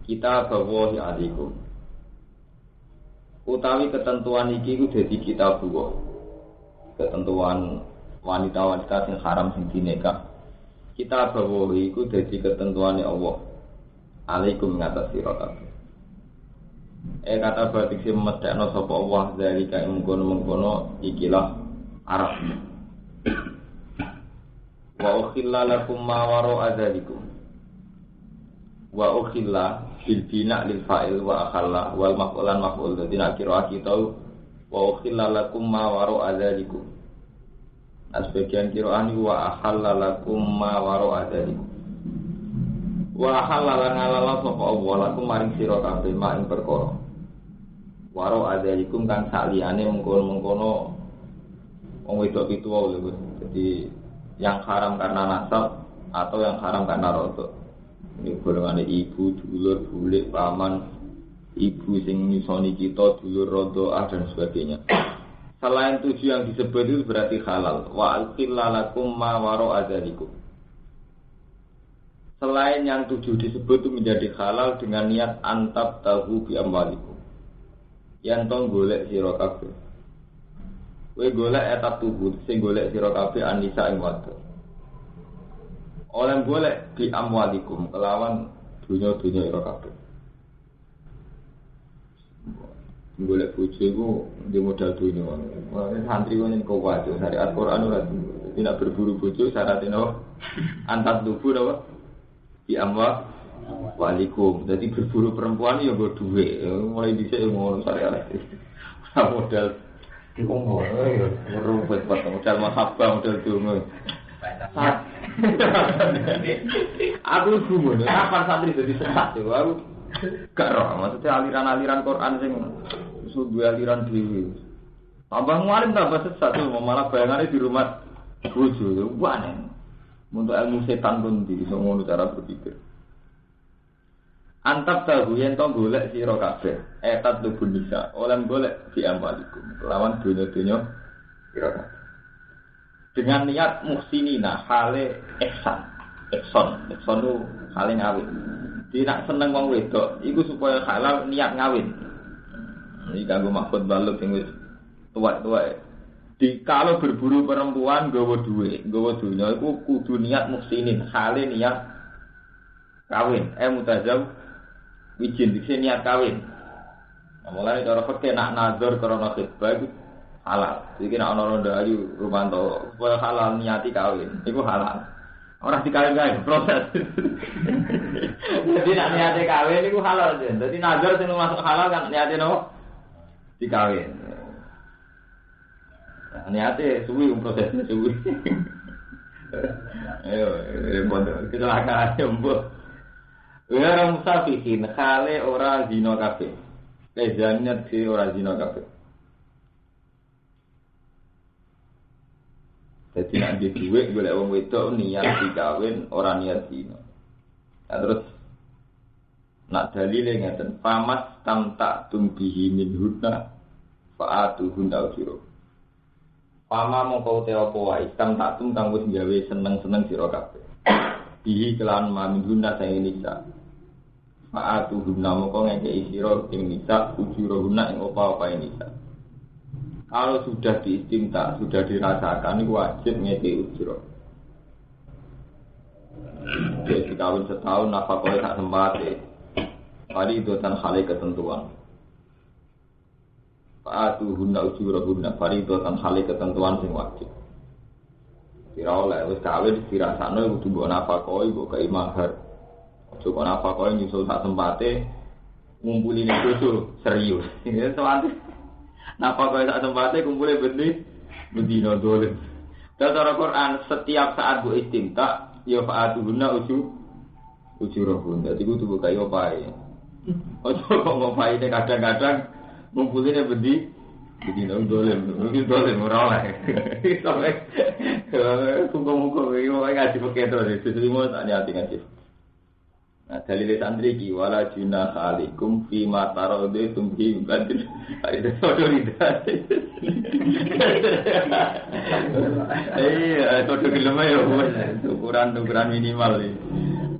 kita bawa alikum. Utawi ketentuan iki ku dadi kita bawa. Ketentuan wanita-wanita sing haram sing dinikah. Kita bawa iku dadi ketentuane Allah. Alaikum ngatas sira kabeh. Kata batik sing medhekno sapa Allah zalika mengkono-mengkono ikilah Arab. Wa ukhilla lakum ma wara'a dzalikum. Wa ukhilla bil bina lil fa'il wa akhalla wal maf'ulan maf'ul. Dadi nek kira kita wa ukhilla lakum ma wara'a dzalikum. Sebagian qira'ah ni wa akhalla lakum ma wara'a dzalikum. Wa akhalla ngalala sapa Allah lakum maring sira kabeh mak ing perkara. Wara'a dzalikum kang saliyane mengkono-mengkono wong wedok pitu wae lho. Jadi yang haram karena nasab atau yang haram karena rodok. Ini golongan ibu, dulur, bulik, paman, ibu sing nyusoni kita, dulur, rodoah dan sebagainya. Selain 7 yang disebut itu berarti halal. Wa alqillalakum ma wara'a dzalikum. Selain yang 7 disebut itu menjadi halal dengan niat antab tahu bi amwalikum. Yang tong golek sira kabeh. Kowe golek etap tubuh, sing golek sira kabeh anisa ing wadon. Oleh golek di amwalikum kelawan dunya-dunya ira kabeh. Golek bojo iku di modal dunya. Santri kok yen kok wae syariat Quran ora tidak berburu bojo syaratnya antar tubuh apa? Di amwalikum. Jadi berburu perempuan ya nggo dhuwit. Mulai dhisik ngono syariat. Ora modal dikongkol, rumput modal mahabbah, modal dungo. Aku gumun, kapan santri jadi sesat yo? Aku gak roh, maksudnya aliran-aliran Quran sing sudah aliran dhewe. Tambah mualim tambah sesat yo, malah bayangane di rumah bojo yo aneh. Untuk ilmu setan pun iso ngono cara berpikir. Antap tahu yen to golek sira kabeh etat tubuh nisa oleh golek di amwalikum lawan dunya-dunya sira kabeh dengan niat muhsinina hale ihsan itu hale ngawin tidak seneng wong wedok iku supaya halal niat ngawin iki kanggo maksud baluk sing wis tuwa-tuwa di kalau berburu perempuan nggawa dhuwit nggawa dunya iku kudu niat muhsinin hale niat kawin mutazawwij wijin dikse niat kawin. Mulane cara fikih nak nazar karena khitbah itu halal. Iki nek ana ronda ayu rumanto supaya halal niati kawin, iku halal. Ora dikawin-kawin proses. Jadi nak niate kawin iku halal jen. Dadi nazar sing masuk halal kan niate nopo? Dikawin. Nah, niate suwi prosesnya suwi. Ayo, kecelakaan jembut. Ora musafihin khale ora zina kabeh. Lezannya di ora zina kabeh. Dadi nek di dhuwit golek wong wedok niat dikawin ora niat zina. Nah, terus nak dalile ngeten, famas tamta tumbihi min hudna faatuhunna ujuro. Pama mongko te apa wae tamta tum kang wis gawe seneng-seneng sira kabeh. Bihi kelan mamduna sing nisa. Faatu guna moko ngekei sira ing nisa ujuro guna ing apa-apa nisa. Kalau sudah diistimta, sudah dirasakan itu wajib ngekei ujuro. Jadi kawin setahun nafkah sak sempate. Pari itu tan hale ketentuan. Faatu guna ujuro guna pari itu tan hale ketentuan sing wajib. Kira oleh wis kawin dirasakno kudu mbok nafkah mbok kei mahar. Coba nafkah kau nyusul sak sempate ngumpulin itu serius. Ini soalnya nafkah kau sak sempate kumpulin bendino dolim. Dalam Quran setiap saat bu istimta ya faatuhunna ujurahun. Jadi ku tuh kayak apa ya? Ojo kok ngopai ini kadang-kadang ngumpulin bendino dolim. Mungkin dolim murah lah. Sampai muka-muka ini ngaji pakai terus. Jadi mau tanya hati-hati. Nah, dalil santri ki wala junah alaikum fi ma tarade tumhi badil. Itu otoritas. Itu gelem ya ukuran minimal iki.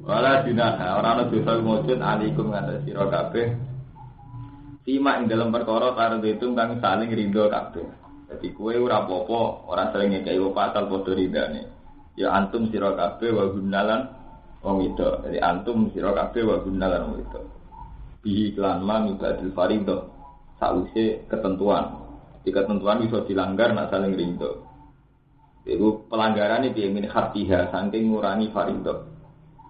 Wala junaha ora ana dosa mujud alaikum ngatas sira kabeh. Tima ing dalam perkara karo itu kang saling rido kabeh. Dadi kowe ora apa-apa, ora sering ngekeki pasal padha ridane. Ya antum sira kabeh wa gunalan wong itu. Jadi antum sira kabeh wa gunalan wong itu. Bi iklan ma mibadil farido. Sause ketentuan. Di ketentuan bisa dilanggar nak saling rido. Iku pelanggaran iki min hatiha saking ngurangi farido.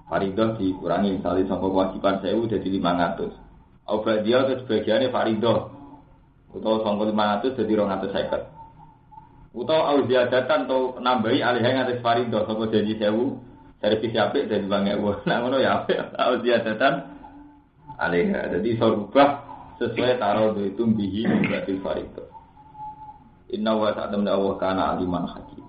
Faridah dikurangi misalnya sampai kewajiban 1000 jadi 500. Obat dia ke sebagiannya faridah. Atau sampai 500 jadi 250. Atau auziadatan atau nambahi alih ngatas faridah sampai jadi 1000 servis apik jadi 2000. Nah ngono ya apik auziadatan alih. Jadi iso rubah sesuai taruh itu bihi berarti faridah. Inna wa ta'ala Allah kana aliman hakim.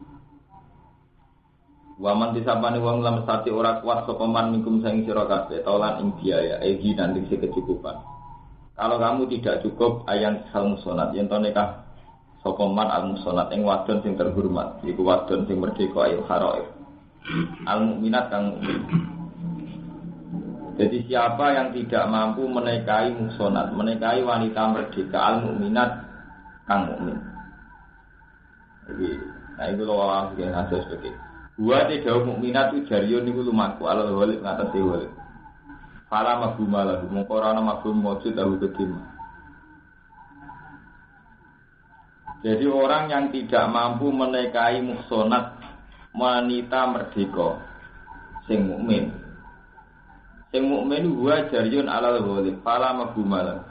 Waman disapani wong lam sati ora kuat sapa man minkum sing sira kabeh tolan ing biaya egi nanti kecukupan. Kalau kamu tidak cukup ayan sal musonat yen to nikah sapa man al musonat ing wadon sing terhormat iku wadon sing merdeka ayo haraif. Al mukminat kang mukmin. Jadi siapa yang tidak mampu menikahi musonat, menikahi wanita merdeka al mukminat kang mukmin. Jadi nah itu lho sing hasil seperti Wa tidak mukminat itu jarion niku lumaku ala walid ngatasi walid. Fala mabhuma lahu mongko ora ana mabhum mujud lahu kedim. Jadi orang yang tidak mampu menikahi muhsanat wanita merdeka sing mukmin. Sing mukmin wa jarion ala walid fala mabhuma lahu.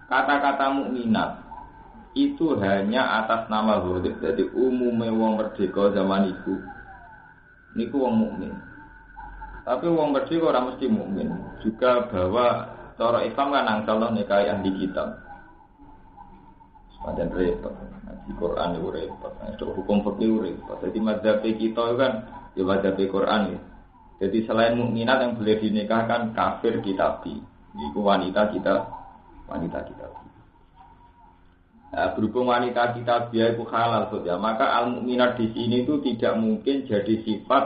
Kata-kata mukminat itu hanya atas nama walid. Jadi umumnya wong merdeka zaman itu niku wong mukmin. Tapi wong merdeka ora mesti mukmin. Juga bahwa cara Islam kan angsalno nikahi ahli kitab. Sepanjang repot. Di Quran itu repot. Itu hukum fikih repot. Jadi mazhab kita kan ya mazhab Quran ya. Jadi selain mukminat yang boleh dinikahkan kafir kitabi. Niku wanita kita. Nah, berhubung wanita kita biaya itu halal ya, maka al-mukminat di sini itu tidak mungkin jadi sifat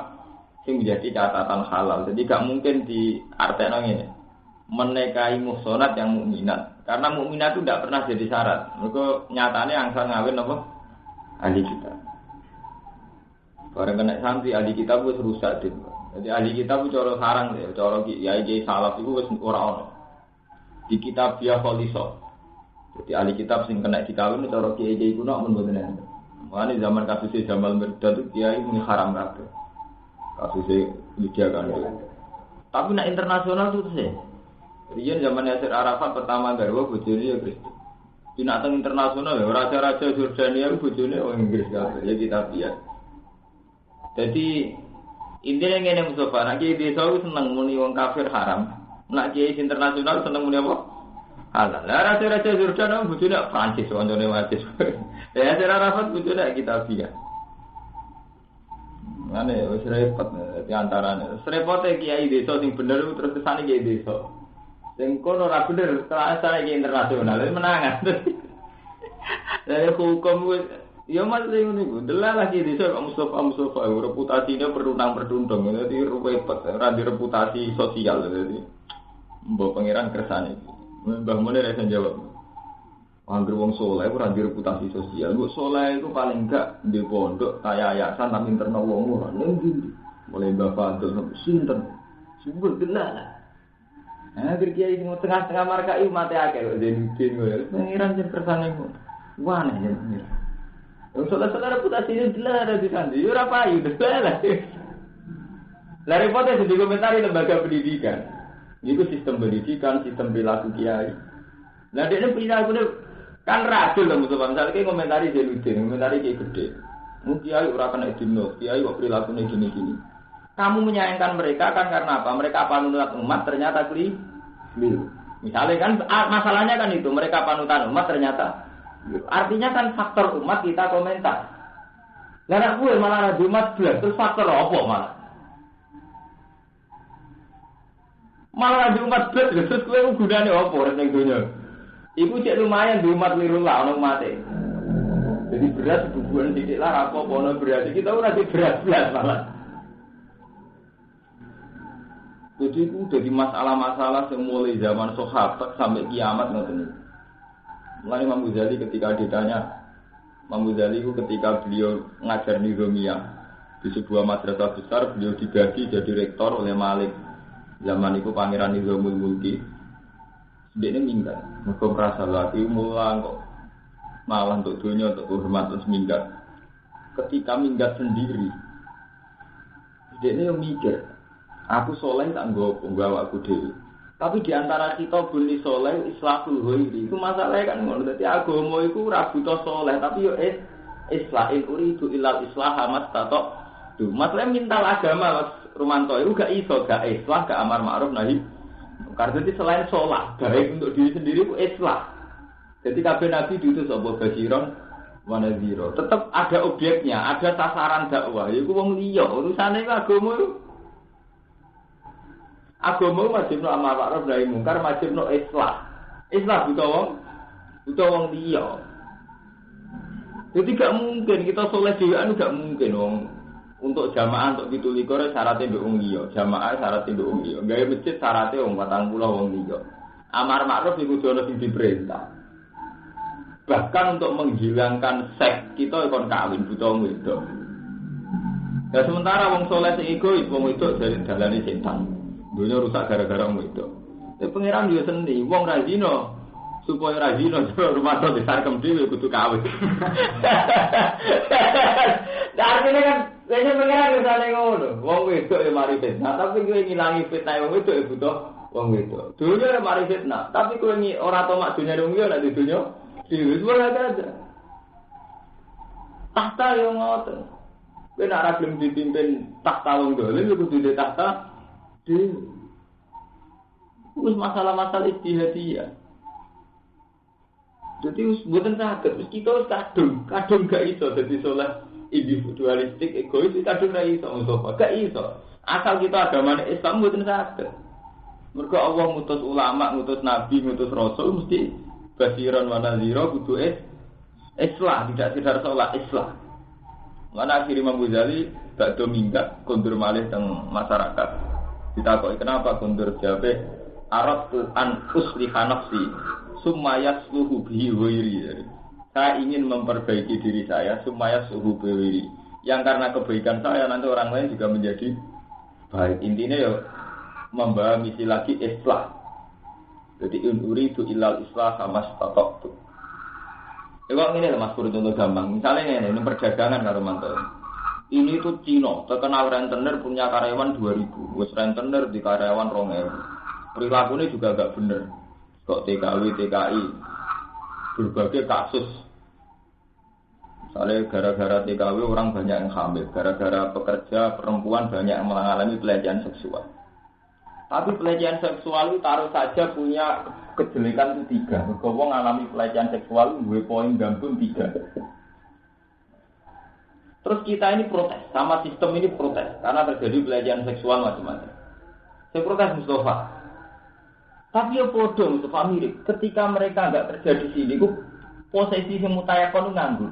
yang menjadi catatan halal. Jadi tidak mungkin diartikan ini menikahi muhsanat yang mukminat. Karena mukminat itu tidak pernah jadi syarat. Mereka nyatanya angsal ngawin apa? Ahli kitab. Barang kena santri ahli kitab itu rusak deh. Jadi ahli kitab itu cara sarang deh, cara kiai salaf itu ora ono. Di kitab dia kholisah. Jadi ahli kitab sing kena dikawin cara kiai-kiai kuno men mboten enten. Mulane zaman kasus Jamal Mirdad itu kiai muni haram kabeh. Kasus Lydia kan. Tapi nek internasional itu sih. Riyen zaman Yasir Arafat pertama garwa bojone ya Kristen. Dina teng internasional ya raja-raja Jordania bojone wong Inggris kabeh ya kita lihat. Jadi intinya ngene Mustafa, nek kiai desa seneng muni wong kafir haram. Nek kiai internasional seneng muni apa? Halal. Lah raja-raja Jordan bojone Prancis woncone watis. Ya Arafat bojone kitabiah. Ngene wis repot di antarane. Repote kiai desa sing bener terus kesane kiai desa. Sing kono ora bener terasane kiai internasional menangan. Lah hukum ya mas ngono iku. Delala lagi desa kok Mustafa reputasine berdundang-berdundung. Dadi repot ora di reputasi sosial dadi. Mbok pangeran kersane iki. Mbah Munir rasa jawab. Angger wong saleh ora di reputasi sosial. Wong saleh iku paling enggak di pondok kaya yayasan tapi interno wong ora ngendi. Mulai Mbah Fadil sinten. Subur delala. Angger kiai sing tengah-tengah markai mate akeh kok Zainuddin kok. Pangeran sing kersane kok. Wane ya. Wong saleh reputasi delala di sandi. Ora payu delala. Lah repote di komentari lembaga pendidikan. Itu sistem pendidikan, sistem perilaku kiai. Nah dia ini perilaku kan racun lah Mustafa. Misalnya kayak komentari Zainuddin, komentari kayak gede. Kiai ora kena dino, kiai kok perilakunya gini-gini. Kamu menyayangkan mereka kan karena apa? Mereka panutan umat ternyata keliru. Misalnya kan masalahnya kan itu mereka panutan umat ternyata. Artinya kan faktor umat kita komentar. Lah nek kowe malah ada umat blas terus faktor apa malah? Malah di umat berat, terus kowe gunane apa ning donya? Iku cek lumayan di umat liru lah ono mate. Jadi berat bubuhan sithik lah apa ono berat. Kita ora di berat malah. Jadi itu jadi masalah-masalah yang mulai zaman sahabat sampai kiamat ngoten niku. Mulane Imam Ghazali ketika ditanya, Imam Ghazali itu ketika beliau ngajar Nizamiyah di sebuah madrasah besar, beliau digaji jadi rektor oleh Malik. Zaman itu Pangeran Nizamul Mulki. Dia minggat, mereka merasa lagi mulang kok malah untuk dunia untuk hormat terus minggat. Ketika minggat sendiri, dia mikir. Aku soleh tak nggawa aku dewi. Tapi di antara kita beli soleh islahul ghairi. Itu masalahnya kan ngono. Dadi agama iku ora butuh soleh, tapi yo islahin uridu ilal islah mastato. Tuh, masalahnya minta agama Mas Rumanto itu gak iso, gak islah, gak amar ma'ruf nahi. Karena itu selain sholat, baik untuk diri sendiri itu islah. Jadi kabeh nabi diutus apa basiron wa nadhira. Tetap ada objeknya, ada sasaran dakwah. Iku wong liya, urusane agama itu. Agama wajib no amar ma'ruf nahi mungkar, wajib no islah. Islah butuh wong liya. Jadi gak mungkin kita soleh dhewean gak mungkin wong. Untuk jamaah untuk 17 syaratnya mbek wong liya. Jamaah syaratnya mbek wong liya. Gawe masjid syaratnya wong 40 wong liya. Amar ma'ruf iku kudu ana sing diperintah. Bahkan untuk menghilangkan seks kita kon kawin butuh wong wedok. Ya sementara wong soleh sing egois wong wedok dari dalane setan. Dunia rusak gara-gara wong wedok. Pangeran yo seni, wong ra zina supaya ra zina rumah to disarkem dhewe kudu kawin. Artinya kan kayaknya pangeran misalnya ngono, wong wedok ya mari fitnah, tapi kowe ngilangi fitnah wong wedok ya butuh wong wedok. Dunia ya mari fitnah, tapi kowe ora tomak dunia wong liya nek di dunia wis ora ada. Tahta yo ngoten. Kowe nek ora gelem dipimpin tahta wong dolim kudu di tahta wis masalah-masalah ijtihadiyah. Jadi mboten saged, wis kita wis kadung gak iso dadi saleh individualistik, egois, kadung ra iso musofa, gak iso. Asal kita agamane Islam mboten saged. Mergo Allah ngutus ulama, ngutus nabi, ngutus rasul mesti basiran wa nadhira kudu islah, tidak sekedar salat islah. Mana akhir Imam Ghazali bakdo minggat kondur malih teng masyarakat. Ditakoki kenapa kondur jabe aratu an usliha nafsi summa yasluhu bihi ghairi. Saya ingin memperbaiki diri saya summa yasluhu bihi. Yang karena kebaikan saya nanti orang lain juga menjadi baik. Intinya ya membawa misi lagi islah. Jadi uridu ilal islah sama statoktu. Kalau ini Mas Pur contoh gampang. Misalnya ini perdagangan karo mantel. Ini tuh Cina, terkenal rentenir punya karyawan 2.000. Wes rentenir di karyawan 2.000. Perilakunya juga agak bener. Kok TKW, TKI. Berbagai kasus. Misalnya gara-gara TKW orang banyak yang hamil. Gara-gara pekerja perempuan banyak yang mengalami pelecehan seksual. Tapi pelecehan seksual itu taruh saja punya kejelekan itu 3. Kalau mengalami pelecehan seksual, gue poin gambung 3. Terus kita ini protes, sama sistem ini protes karena terjadi pelecehan seksual macam-macam. Saya protes Mustafa. Tapi ya bodoh Mustafa mirip. Ketika mereka enggak terjadi di sini, posisi yang mutayakon itu nganggur.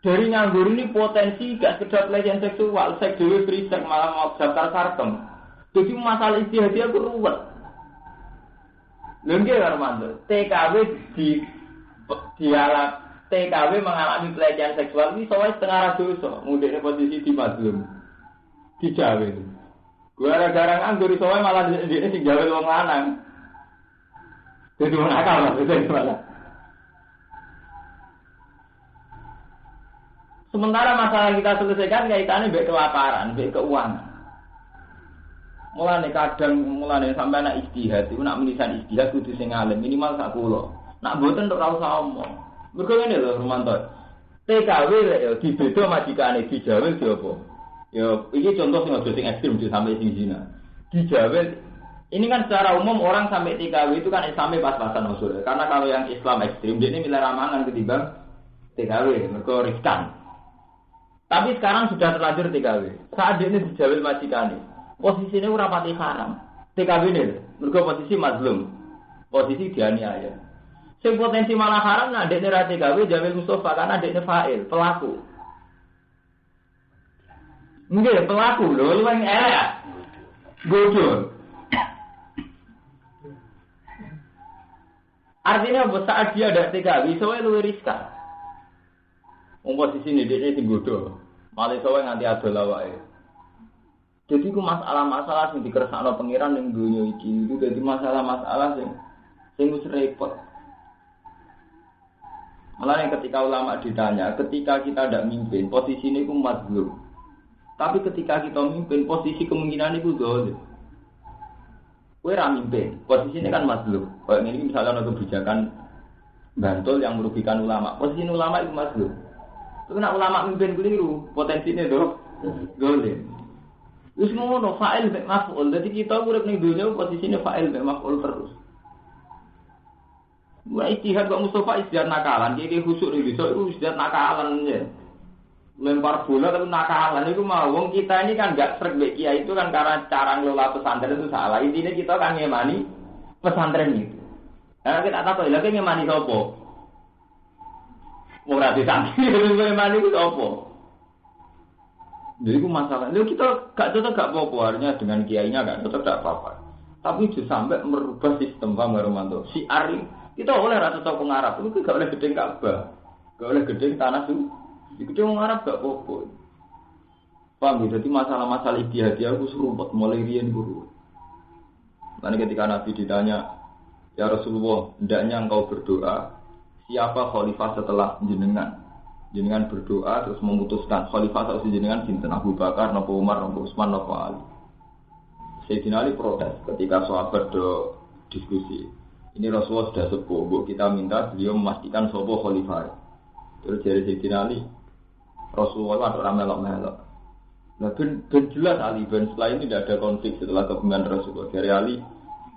Dari nganggur ini potensi gak sekedar pelecehan seksual, seks dewe free seks malah mau daftar sarkem. Jadi masalah istihadiyah itu ruwet. Lengge Armando, TKW dialog TKW mengalami pelecehan seksual ini soalnya setengah dosa, mudahnya posisi di mazlum, dijawe. Gara-gara nganggur soalnya malah dia sing jawe wong lanang. Jadi wong nakal lah, itu malah. Sementara masalah kita selesaikan kaitannya mbek kelaparan, mbek keuangan. Mulane sampai anak ijtihad, itu nak menisan ijtihad kudu sing alim minimal sak kula. Nak mboten tok ora usah omong. Mergo ngene lho Romanto. TKW ya dibeda majikane dijawel di apa? Ya iki contoh sing aja sing ekstrem sampai sing zina. Dijawel ini kan secara umum orang sampai TKW itu kan sampai pas-pasan usul. Karena kalau yang Islam ekstrem dia ini milih ramangan ketimbang TKW, mergo riskan. Tapi sekarang sudah terlanjur TKW. Saat dia ini dijawel majikane, posisinya ora pati haram. TKW ini mergo posisi mazlum. Posisi dianiaya. Sing potensi malah haram nah dekne ra TKW Jamil Mustofa karena dekne fa'il, pelaku. Nggih, pelaku lho, luwih elek. Godho. Artinya apa? Saat dia ada TKW, soalnya luwih riskan. Posisi ini dia digodho. Malah soalnya nganti adol awake. Jadi ku masalah-masalah sing dikersakno pangeran ning donya iki itu dadi masalah-masalah sing wis repot. Malah yang ketika ulama ditanya, ketika kita tidak mimpin, posisi ini ku mazlum. Tapi ketika kita mimpin, posisi kemungkinan itu dolim. Kowe ra mimpin, posisi ini kan mazlum. Kayak ini misalnya ada kebijakan Bantul yang merugikan ulama. Posisi ulama itu mazlum. Tapi nak ulama mimpin keliru, potensinya dolim. Wis ngono fa'il mek maf'ul. Dadi kita urip ning donya posisine fa'il mek maf'ul terus. Wa ijtihad kok Mustafa istihad nakalan, iki khusuk ning desa iku istihad nakalan ya. Lempar bola tapi nakalan itu mau wong kita ini kan enggak sreg mek kiai itu kan karena cara ngelola pesantren itu salah. Intinya kita kan ngemani pesantren itu. Karena kita tak tahu lagi ngemani sapa. Wong ra disangki ngemani ku sapa. Jadi itu masalah. Lalu kita gak cocok gak apa-apa, artinya dengan kiainya gak cocok gak apa-apa. Tapi itu sampai merubah sistem paham Romanto. Si Ari kita oleh rata cocok Arab itu gak oleh gedeng Ka'bah, gak oleh gedeng tanah itu. Di gedeng Arab gak apa-apa. Paham ya? Jadi masalah-masalah ibadah aku seruput mulai riyen guru. Lalu ketika Nabi ditanya, ya Rasulullah, hendaknya engkau berdoa siapa khalifah setelah jenengan? Jenengan berdoa terus memutuskan khalifah atau jenengan sinten Abu Bakar, napa Umar, napa Utsman, napa Ali. Sayyidina Ali protes ketika sahabat do diskusi. Ini Rasulullah sudah sepuh, bu kita minta beliau memastikan sapa khalifah. Terus dari Sayyidina Ali, Rasulullah ada orang melok-melok. Nah, ben jelas Ali ben setelah ini tidak ada konflik setelah kepemimpinan Rasulullah. Dari Ali,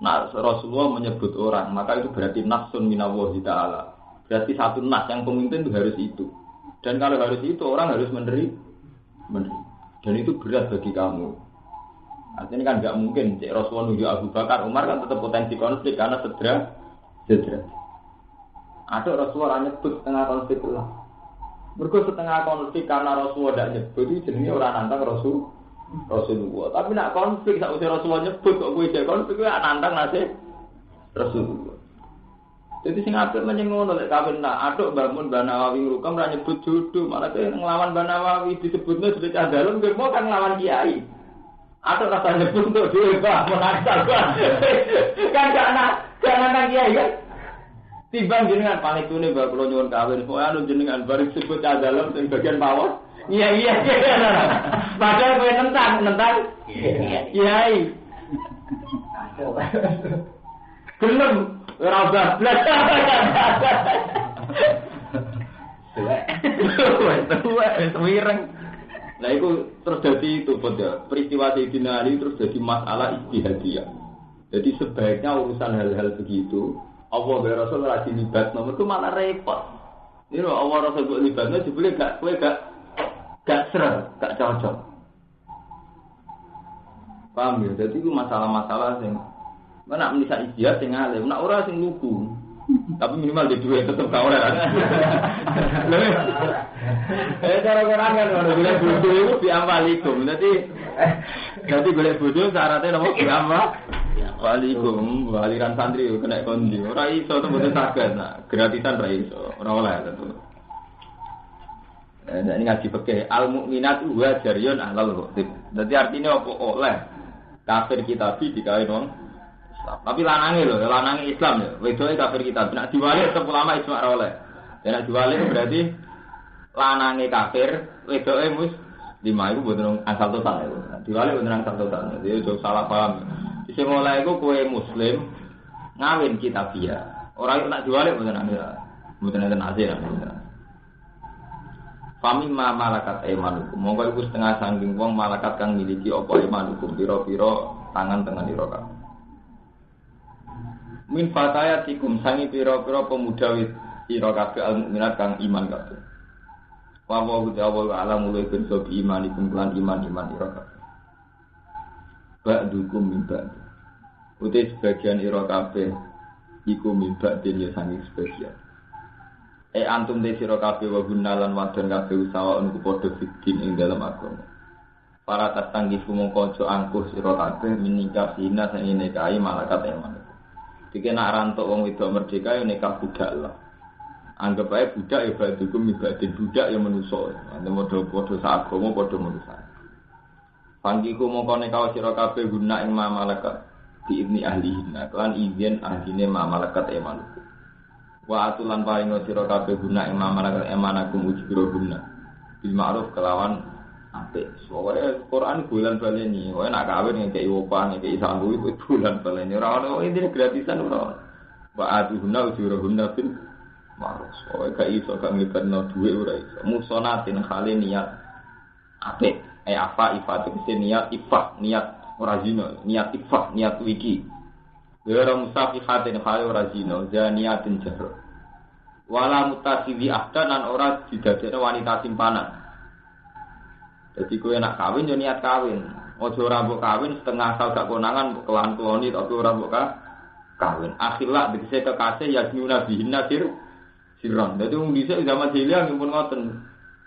nah Rasulullah menyebut orang, maka itu berarti nafsun minallahi ta'ala. Berarti satu nas yang pemimpin itu harus itu. Dan kalau harus itu orang harus menerima. Dan itu berat bagi kamu. Artinya kan nggak mungkin cek Rasulullah nunjuk Abu Bakar, Umar kan tetap potensi konflik karena cedera. Ada Rasulullah nyebut setengah konflik lah. Mergo setengah konflik karena Rasulullah tidak nyebut itu jenenge orang nantang Rasulullah. Tapi nak konflik sausé Rasulullah nyebut kok kowe cek konflik kuwi nantang nase Rasulullah. Jadi sing apik menyang ngono lek kawin nak aduk bangun Banawawi rukam ra nyebut jodoh, malah kowe nglawan Banawawi disebutnya sudah cah dalem kowe mau kan nglawan kiai. Aduk rasa nyebut untuk dhewe bah menakal bah. Kan gak kiai kan. Timbang jenengan panitune mbak kula nyuwun kawin, kok anu jenengan bareng sebut cah dalem sing bagian pawon. Iya. Padahal kowe nentang. Kiai. Gelem ora bablas. Tuwek wireng. Lah iku terus dadi itu pada peristiwa Sayyidina Ali terus jadi masalah ijtihadiyah. Jadi sebaiknya urusan hal-hal begitu Allah dan Rasul ora dilibatno, itu malah repot. Ini Allah Rasul kok libatno jebule gak serem, gak cocok. Paham ya? Jadi itu masalah-masalah sing mana menisa ijtihad sing alim, nak ora sing lugu. Tapi minimal di duit tetep ka ora. Cara-cara kan golek bodoh itu diampalikum. Dadi golek bodoh syaratnya nopo diampalikum. Aliran santri kena kondi. Ora iso tembus saged. Nah, gratisan ra iso. Ora oleh tentu. Nah, ini ngaji fikih al mukminat wa jariyun alal ghaib. Dadi artinya apa oleh kafir kitabi dikae wong tapi lanange lho, lanange Islam ya. Wedoke kafir kita. Nek diwalik tetep ulama ijma ora oleh. Nek diwalik berarti lanange kafir, wedoke muslim iku mboten asal total iku. Diwalik mboten asal total. Jadi ojo salah paham. Sing oleh iku kowe muslim ngawin kitabiah. Ora nek diwalik mboten ana. Mboten enten azir. Famimma malakat aymanukum. Monggo iku setengah saking wong malakat kang miliki apa aymanukum pira-pira tangan tengen ira kabeh. Min fatayatikum sangi pira-pira pemuda sira kabeh al-mukminat kang iman kabeh. Wa wa alam mulai ben sobi imanikum lan iman ira kabeh. Ba'dukum min ba'd. Uti sebagian ira kabeh iku min ba'din ya sangi sebagian. Antum te sira kabeh wa gunalan wadon kabeh usaha niku padha fitin ing dalam agama. para tatanggi mongko aja angkuh sira kabeh menikah sina sing nikahi malakat eman. Dike nak rantuk wong wedok merdeka ya nikah budak lah. Anggap ae budak ya badukum ibadah budak ya manusa. Nek padha sagama padha manusa. Panggiku mongko nikah sira kabeh guna ing malakat di ibni ahlihinna kelan izin ahline malakat eman. Wa atulan paring sira kabeh guna ing malakat emanakum ujbiro guna. Bil ma'ruf kelawan apik. Soale Quran bulan baleni, wae nak kawin ngekeki opah, ngekeki sanggu itu bulan baleni. Ora ono intine gratisan ora. Wa atuhuna ujurahunna bil ma'ruf. Wae gak iso gak nglibetno dhuwit ora iso. Musonatin khali niat apik. Apa ifat itu niat ifah, niat ora zina, niat ifah, niat wiki. Ora musafihatin khali ora zina, zaniatin jahr. Wala mutasibi ahdan ora didadekne wanita simpanan. Jadi kowe nak kawin yo niat kawin. Aja ora mbok kawin setengah asal gak konangan kelan-keloni tapi ora mbok kawin. Akhirlah dikse kekasih ya nyuna sirron. Dadi wong dhisik zaman jahiliyah pun ngoten.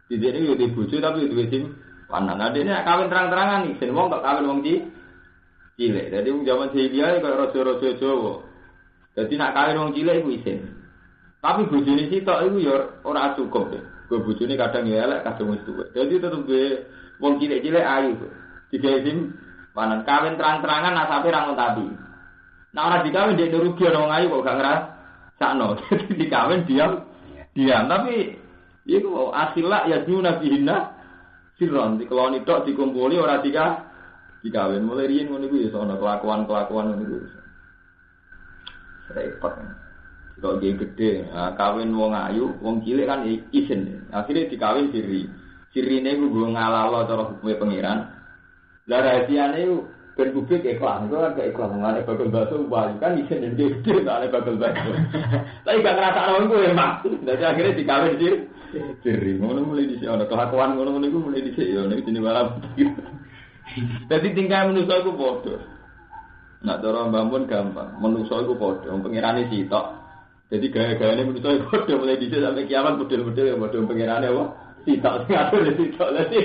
Didene yo di bojo tapi yo duwe simpanan. Adene nak kawin terang-terangan iki, wong kok kawin wong cilik. Dadi wong zaman jahiliyah kaya raja-raja Jawa. Dadi nak kawin wong cilik iku isin. Tapi bojone sitok iku yo ora cukup. Gue bojone kadang ya elek, kadang wis tuwek. Dadi tetep gue wong cilik-cilik ayu. Digawe panan kawin terang-terangan nasabe ra ngontati. Nah ora dikawin dhek rugi ana wong ayu kok gak ngrasakno. Dadi dikawin diam. Tapi iku akhirlah ya nyuna bihinna sirron dikeloni tok dikumpuli ora dikawin. Mulai riyen ngono iku ya ana kelakuan-kelakuan ngono iku. Repot. Kok dia gede, kawin wong ayu, wong cilik kan isin. Akhirnya dikawin siri. Sirine ku go ngalalo cara hukume pangeran. Lah rahasiane ku ben publik ikhlas. Itu kan gak ikhlas ngene bakal baso wae kan isin gede ale bakal baso. Tapi gak ngrasakno iku ya, Mak. Dadi akhirnya dikawin siri. Ngono mulai dhisik ana kelakuan ngono iku mulai dhisik ya nek jenenge malam. Dadi tingkah manusa iku padha. Nak cara mbambun gampang. Manusa iku padha, pangerane sitok. Jadi gaya-gayanya menurut saya bodoh mulai dicek sampai kiamat model-model yang bodoh pengirannya apa? Tidak, ngatur tidak lagi.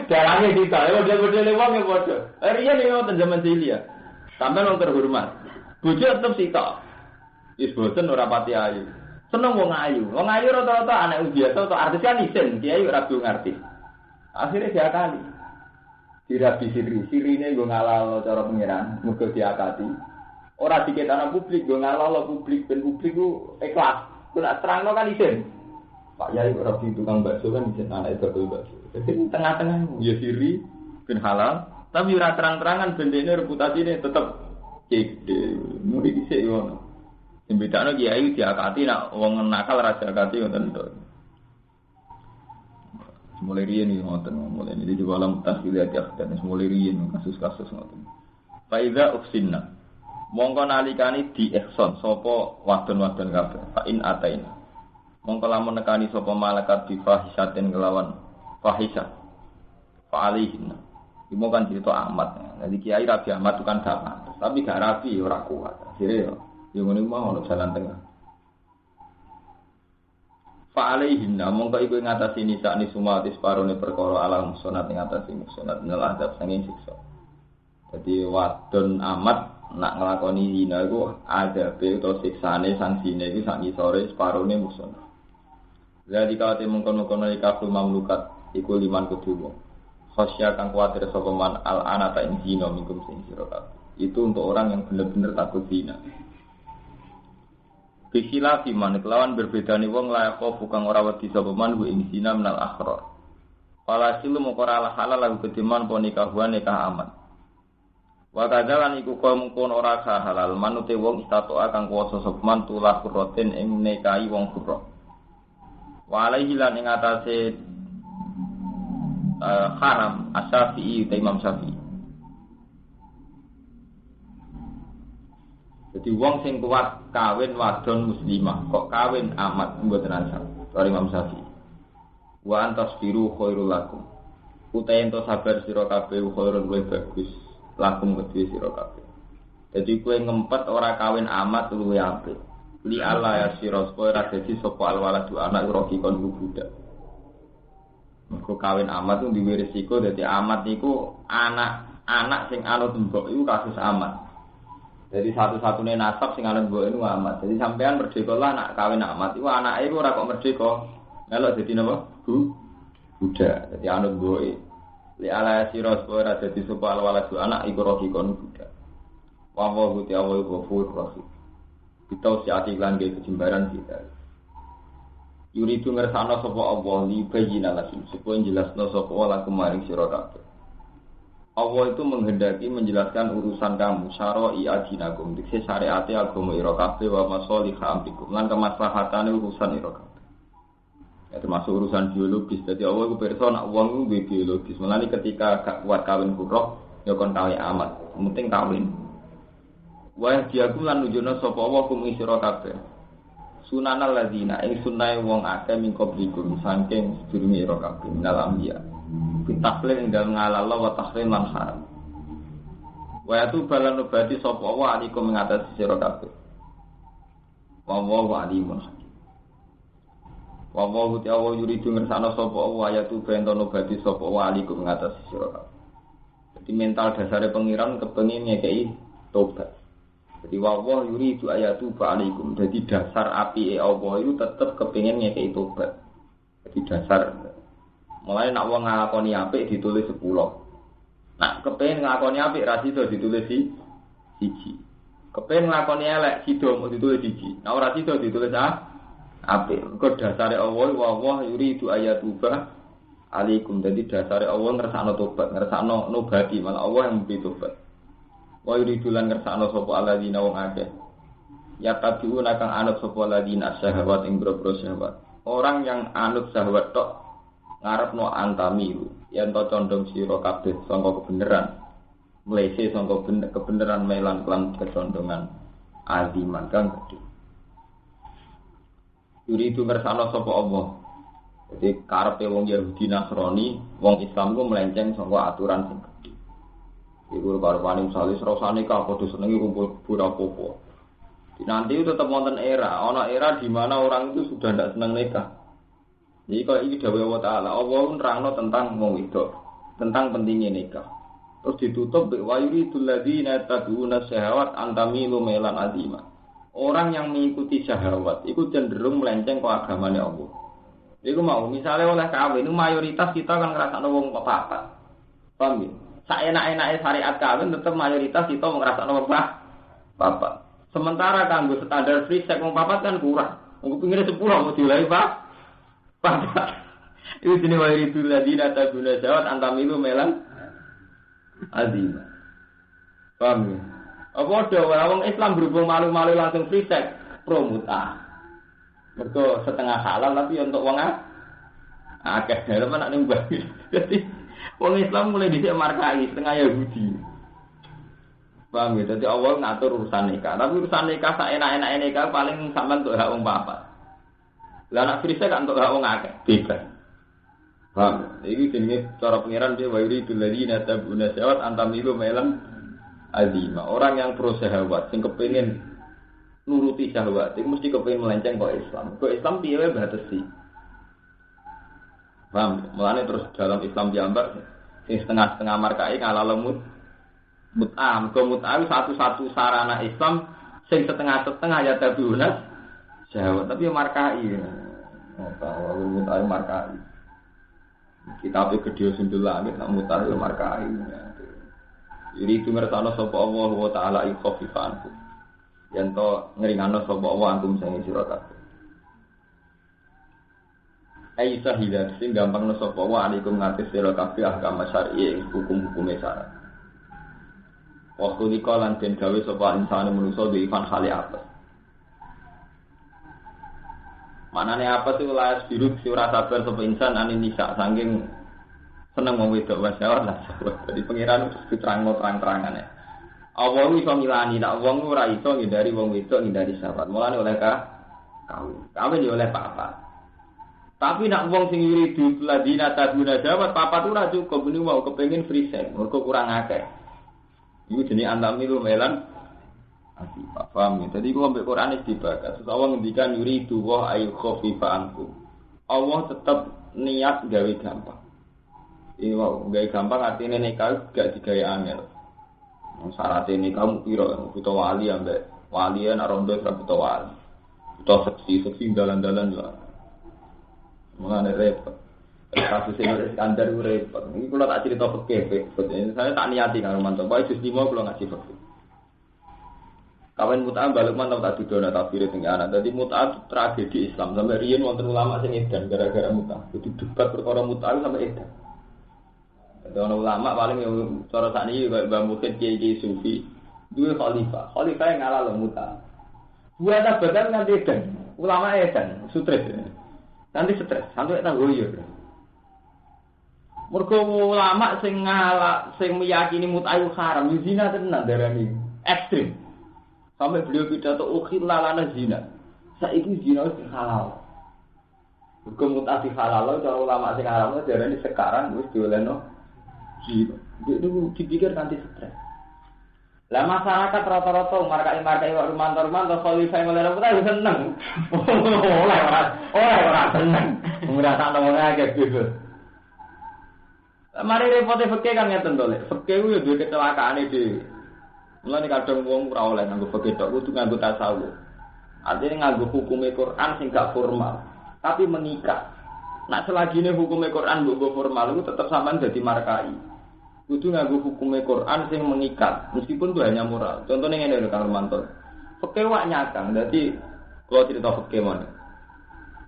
Darahnya tidak, model-model uang yang bodoh. Rian ini waktu zaman jahiliyah. Sampai orang terhormat. Bojo tetap sitok. Is bosen ora pati ayu. Seneng wong ayu. Wong ayu rata-rata anak biasa atau artis kan isen. Dia ayu ora artis. Akhirnya dia kali. Dirabi sirine gue ngalal cara pengiran, muga diakati. Ora diketana publik, gue ngalalo publik, ben publik ku ikhlas. Ku nak terangno kan isin. Pak Yai ora di tukang bakso kan isin anak bakul bakso. Jadi tengah-tengah ya siri ben halal, tapi ora terang-terangan bendene reputasine tetep gede. Muni dhisik ngono. Sing bedakno kiai diakati nak wong nakal ra diakati ngoten to. Mulai riyen iki ngoten, mulai iki juga alam tasiliat ya dan mulai riyen kasus-kasus ngoten. Faida ufsinna mongko nalikani di ihsan sapa wadon-wadon kabeh fa in ataina mongko lamun nekani sapa malaikat bi fahisatin kelawan fahisah fa alaihinna iki kan cerita amat jadi kiai rabi amat itu kan dapat tapi gak rabi ora kuat akhire yo ngene mau ono jalan tengah fa alaihinna mongko iku ngatasi nisa ni sumatis parone perkara alam sunat ngatasi sunat nel adab sanging siksa jadi wadon amat nak nglakoni zina iku adabe utawa siksane sangsine iki sak ngisore separone muson. Jadi kate mungkon-mungkon iki kaful mamlukat iku liman kudu. Khosya kang kuwatir sapa man al anata ing zina mingkum sing sira kabeh. Itu untuk orang yang benar-benar takut zina. Bikila fiman kelawan berbedane wong layak kok kang ora wedi sapa man ku ing zina menal akhrar. Falasilu mukora halal lagu ketiman ponikahuan nikah aman. Wa kadzalan iku mungkon ora halal manute wong istato kang kuwasa sopman tulah kuroten ing nikahi wong kuro. Wa alaihi lan ing atase haram Asy-Syafi'i ta Imam Syafi'i. Jadi wong sing kuat kawin wadon muslimah kok kawin amat mboten asal. Karo Imam Syafi'i. Wa antasbiru khairul lakum. Utahe ento sabar sira kabeh khairun luwih bagus. Lakum kedue sira kabeh. Dadi kowe ngempet ora kawin amat luwih apik. Li Allah ya sira supaya ora dadi sapa alwaladu anak roki kon budak. Mergo kawin amat itu duwe resiko dadi amat niku anak sing anut mbok iku kasus amat. Jadi satu-satunya nasab sing anut mbok itu amat. Jadi sampean merdeka lah nak kawin amat iku anake iku ora kok merdeka. Melok dadi napa? Budak. Dadi anut mbok e. Li ala sira ora dadi sapa waladu anak iku rohi kon budak. Wa wa guti awal gofur rohi. Kita siati lan ge kejembaran kita. Yuri tu ngersana sapa Allah li bayyina lakum supaya jelasno sapa Allah kemaring sira kabeh. Allah itu menghendaki menjelaskan urusan kamu syara'i adinakum dikse syariate agama ira kabeh wa masalih amrikum lan kemaslahatane urusan ira kabeh. Ya termasuk urusan biologis. Jadi Allah itu pirsa nak wong ku biologis. Mulane ketika gak kuat kawin kurang ya kon kawin amat. Penting kawin. Wa diaku lan nunjukno sapa Allah kum sira kabeh. Sunanal ladina ing sunnahe wong akeh min qablikum saking sedurunge ira kabeh minal anbiya. Bitaflil ing dalem ngalala wa tahrim lan haram. Wa atu balan obati sapa wa alikum ngatasi sira kabeh. Wa wa alimun hakim. Wa wa ta'ala yuridu ngersana sapa wa ayatu bentono obati sapa wa alikum ngatasi sira kabeh. Jadi mental dasare pengiran kepengin ngekeki tobat. Jadi wawah yuri itu ayatu ba'alikum. Jadi dasar api Allah itu tetap kepingin ngekei tobat. Jadi dasar. Mulai nak wong nglakoni apik ditulis 10. Nak kepengin nglakoni apik ra sida ditulis 1. Kepengin nglakoni elek sida mau ditulis 1. Nah ora sida ditulis apik. Kok dasare Allah wawah yuri itu ayatu ba'alikum. Jadi dasare Allah ngersakno tobat, ngersakno nobati malah Allah yang memberi tobat. Wa yuridulan ngersakno sapa alladzina wong akeh. Ya tabiuna kang anut sapa alladzina syahwat ing boro-boro syahwat. Orang yang anut syahwat tok ngarepno antamiru, yen to condong sira kabeh sangka kebenaran. Mlese sangka kebenaran melan lan kecondongan aziman kang gedhe. Yuridu ngersakno sapa Allah. Jadi karepe wong Yahudi Nasrani, wong Islam ku melenceng sangka aturan sing gedhe. Iku karo paling salis rasane ka padha senengi kumpul pura-popo. Nanti itu tetap wonten era, ana era di mana orang itu sudah tidak senang nikah. Jadi kalau ini dawuh Allah Taala, Allah nerangno tentang wong wedok, tentang pentingnya nikah. Terus ditutup wa yuridul ladzina tad'una syahawat antamilu melan azima. Orang yang mengikuti syahwat itu cenderung melenceng ke agamane Allah. Iku mau misalnya oleh kawin itu mayoritas kita kan ngrasakno wong papat. Paham ya? Saenak-enake syariat kawin tetap mayoritas kita ngrasakno wong papat. Sementara kanggo standar free sex wong papat kan kurang. Wong kepingine 10 mau dilahi papat. Itu jenenge wairidul ladina taguna jawat antamilu melan azim. Paham ya? Apa ada wong Islam berhubung malu-malu langsung free sex promuta. Mergo setengah halal tapi untuk wong akeh dalam anak ning mbah. Dadi wong Islam mulai dhisik markai setengah Yahudi. Paham ya? Jadi Allah ngatur urusan nikah. Tapi urusan nikah sak enak-enak nikah paling sampean untuk hak wong papat. Lah anak frisa kan untuk hak wong akeh. Bebas. Paham? Iki jenenge cara pengiran dia wa yuridul ladina tabuna syahwat antamilu melan azima. Orang yang pro syahwat sing kepengin nuruti syahwat itu mesti kepengin melenceng kok Islam. Kok Islam piye wae batasi. Paham? Mulane terus dalam Islam diambak sing setengah-setengah markai ngalah lemut mut'am. Mut'am satu-satu sarana Islam sing setengah-setengah ya tabiuna syahwat tapi markai. Oh, tahu mut'am markai. Kita pe gedhe sundul langit nak mut'am markai. Jadi itu ngersano sapa Allah wa taala ikhafifanku. Yen to ngringano sapa Allah antum sing sira kabeh. Ai sahidah sing gampang sapa wa alaikum ngatis sira kabeh ahkam syar'i hukum-hukum syarat. Waktu dikolan den gawe sapa insane manusa di ifan khali apa. Manane apa sih laas biru si ora sabar sapa insan anin nisa saking seneng wong wedok wasyawat lah. Jadi pangeran terus diterangno terang-terangane. Allah iso milani nek wong ora iso ngindari wong wedok ngindari sahabat. Mulane oleh kawin ya oleh papat. Tapi nek wong sing yuridu ladina taduna sahabat papat ora cukup muni mau kepengin free sex, mergo kurang akeh. Iku jenenge antamilu melan asih paham. Jadi ku ambek Quran iki dibahas. Allah ngendikan yuridu wa ayu khafifa anku. Allah tetap niat gawe gampang. Ini wow, gawe gampang artinya nikah gak digawe angel. Syaratnya nikah mu piro, butuh wali ambek walian arondo butuh wali. Butuh seksi dalan-dalan lah. Mulane repot. Kasus ini standar repot. Ini kalau tak cerita fikih, saya tak niati karo mantu. Pokoke jus 5 kalau ngaji fikih. Kawan mut'ah balik mantap tak didono tafsir teng anak. Dadi mut'ah tragedi Islam sampai riyen wonten ulama sing edan gara-gara mut'ah. Jadi debat perkara mut'ah sampai edan. Ada ulama paling yang cara sakniki kaya Mbah Mukhin kiai sufi, duwe khalifah. Khalifah yang ngalah mut'ah. Dua tabatan nganti edan. Ulama edan, stres. Nanti stres, sampai tak goyor. Mergo ulama sing ngalah sing meyakini mut'ah haram, zina tenan darani ekstrem. Sampai beliau pidato ukhilla lana zina. Saiki zina wis halal. Mergo mut'ah halal, cara ulama sing haram darani sekarang wis diolehno zina. Itu dipikir nanti stres. Lah masyarakat rata-rata markai wak rumanto khalifah oleh mut'ah seneng. Ora seneng. Ngrasakno wong akeh bebas. Mari repote fikih kan ngeten to, Lek. Fikih ku yo duwe kecelakaane dhewe. Mulane kadang wong ora oleh nganggo fikih tok, kudu nganggo tasawuf. Artinya nganggo hukume Quran sing gak formal, tapi mengikat. Nak selagine hukume Quran mbok formal iku tetep sampean dadi markai. Kudu nganggo hukume Quran sing mengikat, meskipun itu hanya moral. Contohnya ngene lho Kang Romanto. Fikih wak nyakang, dadi kalau cerita fikih mon.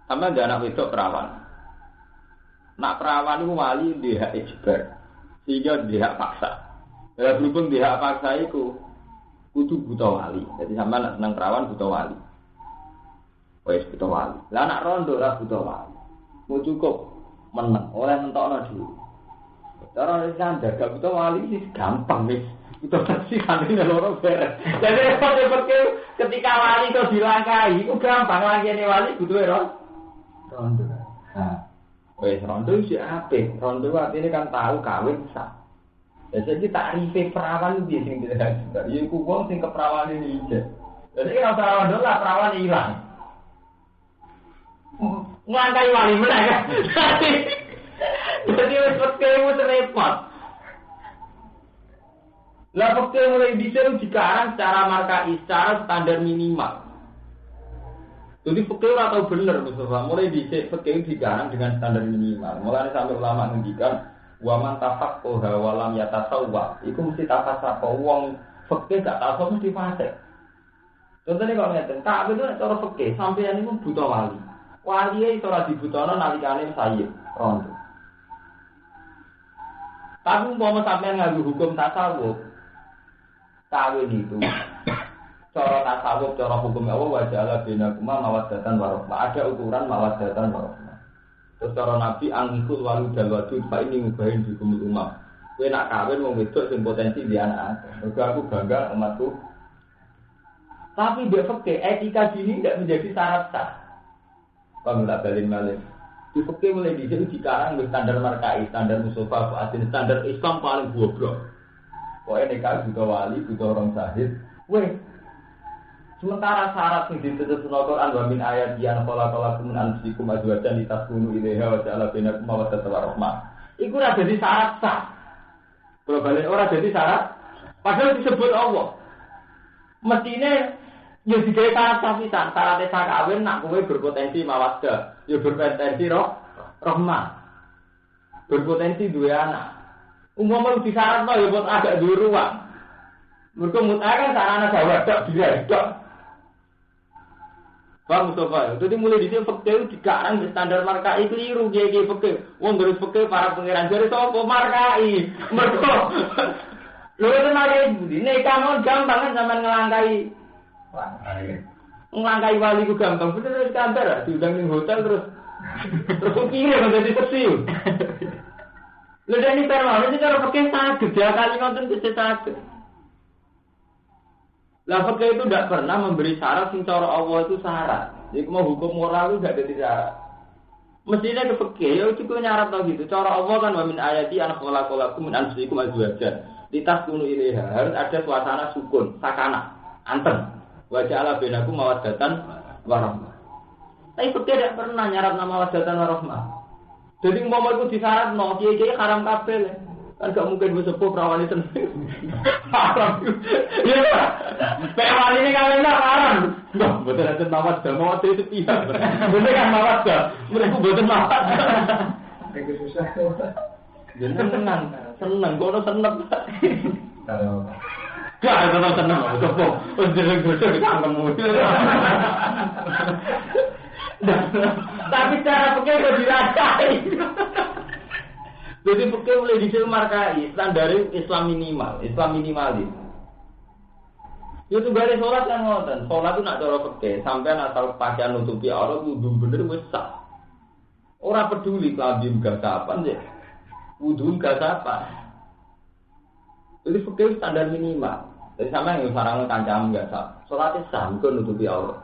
Sampeyan ada anak wedok perawan. Nak perawan itu wali dia ijbar, sehingga dia paksa. Kalau berhubung dia paksa itu, kudu buta wali. Jadi sama nak senang perawan buta wali. Wes buta wali. Lah nak rondo lah buta wali. Mau cukup menang, oleh mentokno dhewe. Cara Islam gak buta wali sih gampang nih. Buta saksi kali loro beres. Jadi seperti ketika wali itu dilangkai, itu gampang lagi nih wali butuh rondo. Nah. Wes rondo iki apik. Rondo artine kan tahu kawin sah. Jadi takrife perawan iki sing dhewe. Ya iku wong sing keperawane iki. Jadi ora perawan lah perawan ilang. Ngangkai wali meneh kan. Jadi wis ketemu repot. Lah pekeh mulai dicari dikarang secara markai, secara standar minimal. Jadi fikih ora tau bener Mustafa, mulai dhisik fikih digarang dengan standar minimal. Mulane sampai ulama ngendikan wa man tafaqqaha wa lam yatasawwa. Iku mesti tafasaqah wong fikih gak tau mesti fasik. Contohnya kalau ngeten, tak itu cara fikih sampeyan iku buta wali. Wali iso ora dibutono nalikane sayyid rondo. Tapi umpama sampeyan nganggo hukum tasawuf, kawin itu cara tasawuf, cara hukum Allah waja'ala bainakum mawaddatan warahmah. Ada ukuran mawaddatan warahmah. Terus cara Nabi angikul waludal wadud fa ini mubahin bikumul umam. Kowe nak kawin wong wedok sing potensi di anak. Mergo aku bangga umatku. Tapi dia fikih etika dini tidak menjadi syarat sah. Pamela balin malih. Di fikih mulai dhisik dikarang dengan standar markai, standar musofa, standar Islam paling goblok. Pokoke nikah buta wali, buta orang sahid. Weh, sementara syarat yang ditutup Al-Quran wa min ayat yang khalaqalakum min anfusikum azwajan litaskunu ilaiha wa ja'ala bainakum mawaddatan wa rahmah. Iku ora dadi syarat sah. Kalau balik ora dadi syarat, padahal disebut Allah. Mestine ya digawe syarat sah pisan, syarat sah kawin nak kowe berpotensi mawaddah, ya berpotensi rahmah. Berpotensi duwe anak. Umpama disyaratno ya buat agak duwe ruang. Mergo mut'ah kan sarana gawe tok direk. Paham Mustafa? Jadi mulai di sini fakir dikarang di standar markai keliru gigi fakir. Wong terus fakir para pangeran jadi sopo markai. Mereka, lu itu markai budi. Nih kamu gampang kan sama ngelangkai. Ngelangkai wali ku gampang. Bener standar. Diundang di hotel terus kira menjadi tersiu. Lu jadi permanen sih kalau fakir sakit ya kali nonton bisa sakit. Lah fikih itu tidak pernah memberi syarat sing cara Allah itu syarat. Jadi mau hukum moral itu tidak ada syarat. Mestinya ke fikih ya itu nyarat tau gitu. Cara Allah kan wa min ayati an khalaqalakum min anfusikum azwajan. Litaskunu ilaiha. Harus ada suasana sukun, sakana, anteng. Wa ja'ala bainakum mawaddatan wa rahmah. Tapi fikih tidak pernah nyarat nama mawaddatan wa rahmah. Jadi umpama iku disyaratno, kiai-kiai haram kabeh. Kan gak mungkin wis sepuh prawani seneng. Haram. Iya. Pewani ini kawin tak haram. Mbah, mboten enten mawat dah mawat itu pihak. Mboten kan mawat dah. Mereka mboten mawat. Iki susah. Seneng, kono seneng. Kalau Gak tetap seneng, sepuh. Wis dereng-dereng kangkemmu. Tapi cara pakai kok dirasai. Jadi pakai mulai dicil markai standar Islam minimalis. Itu gale sholat kan ngoten. Sholat itu nak cara pakai sampai asal pakaian nutupi aurat wudu bener wis sah. Ora peduli klambi gak kapan ya. Wudu gak apa. Jadi pakai standar minimal. Jadi sama yang sarang kancam gak sah. Sholatnya sah kok nutupi aurat.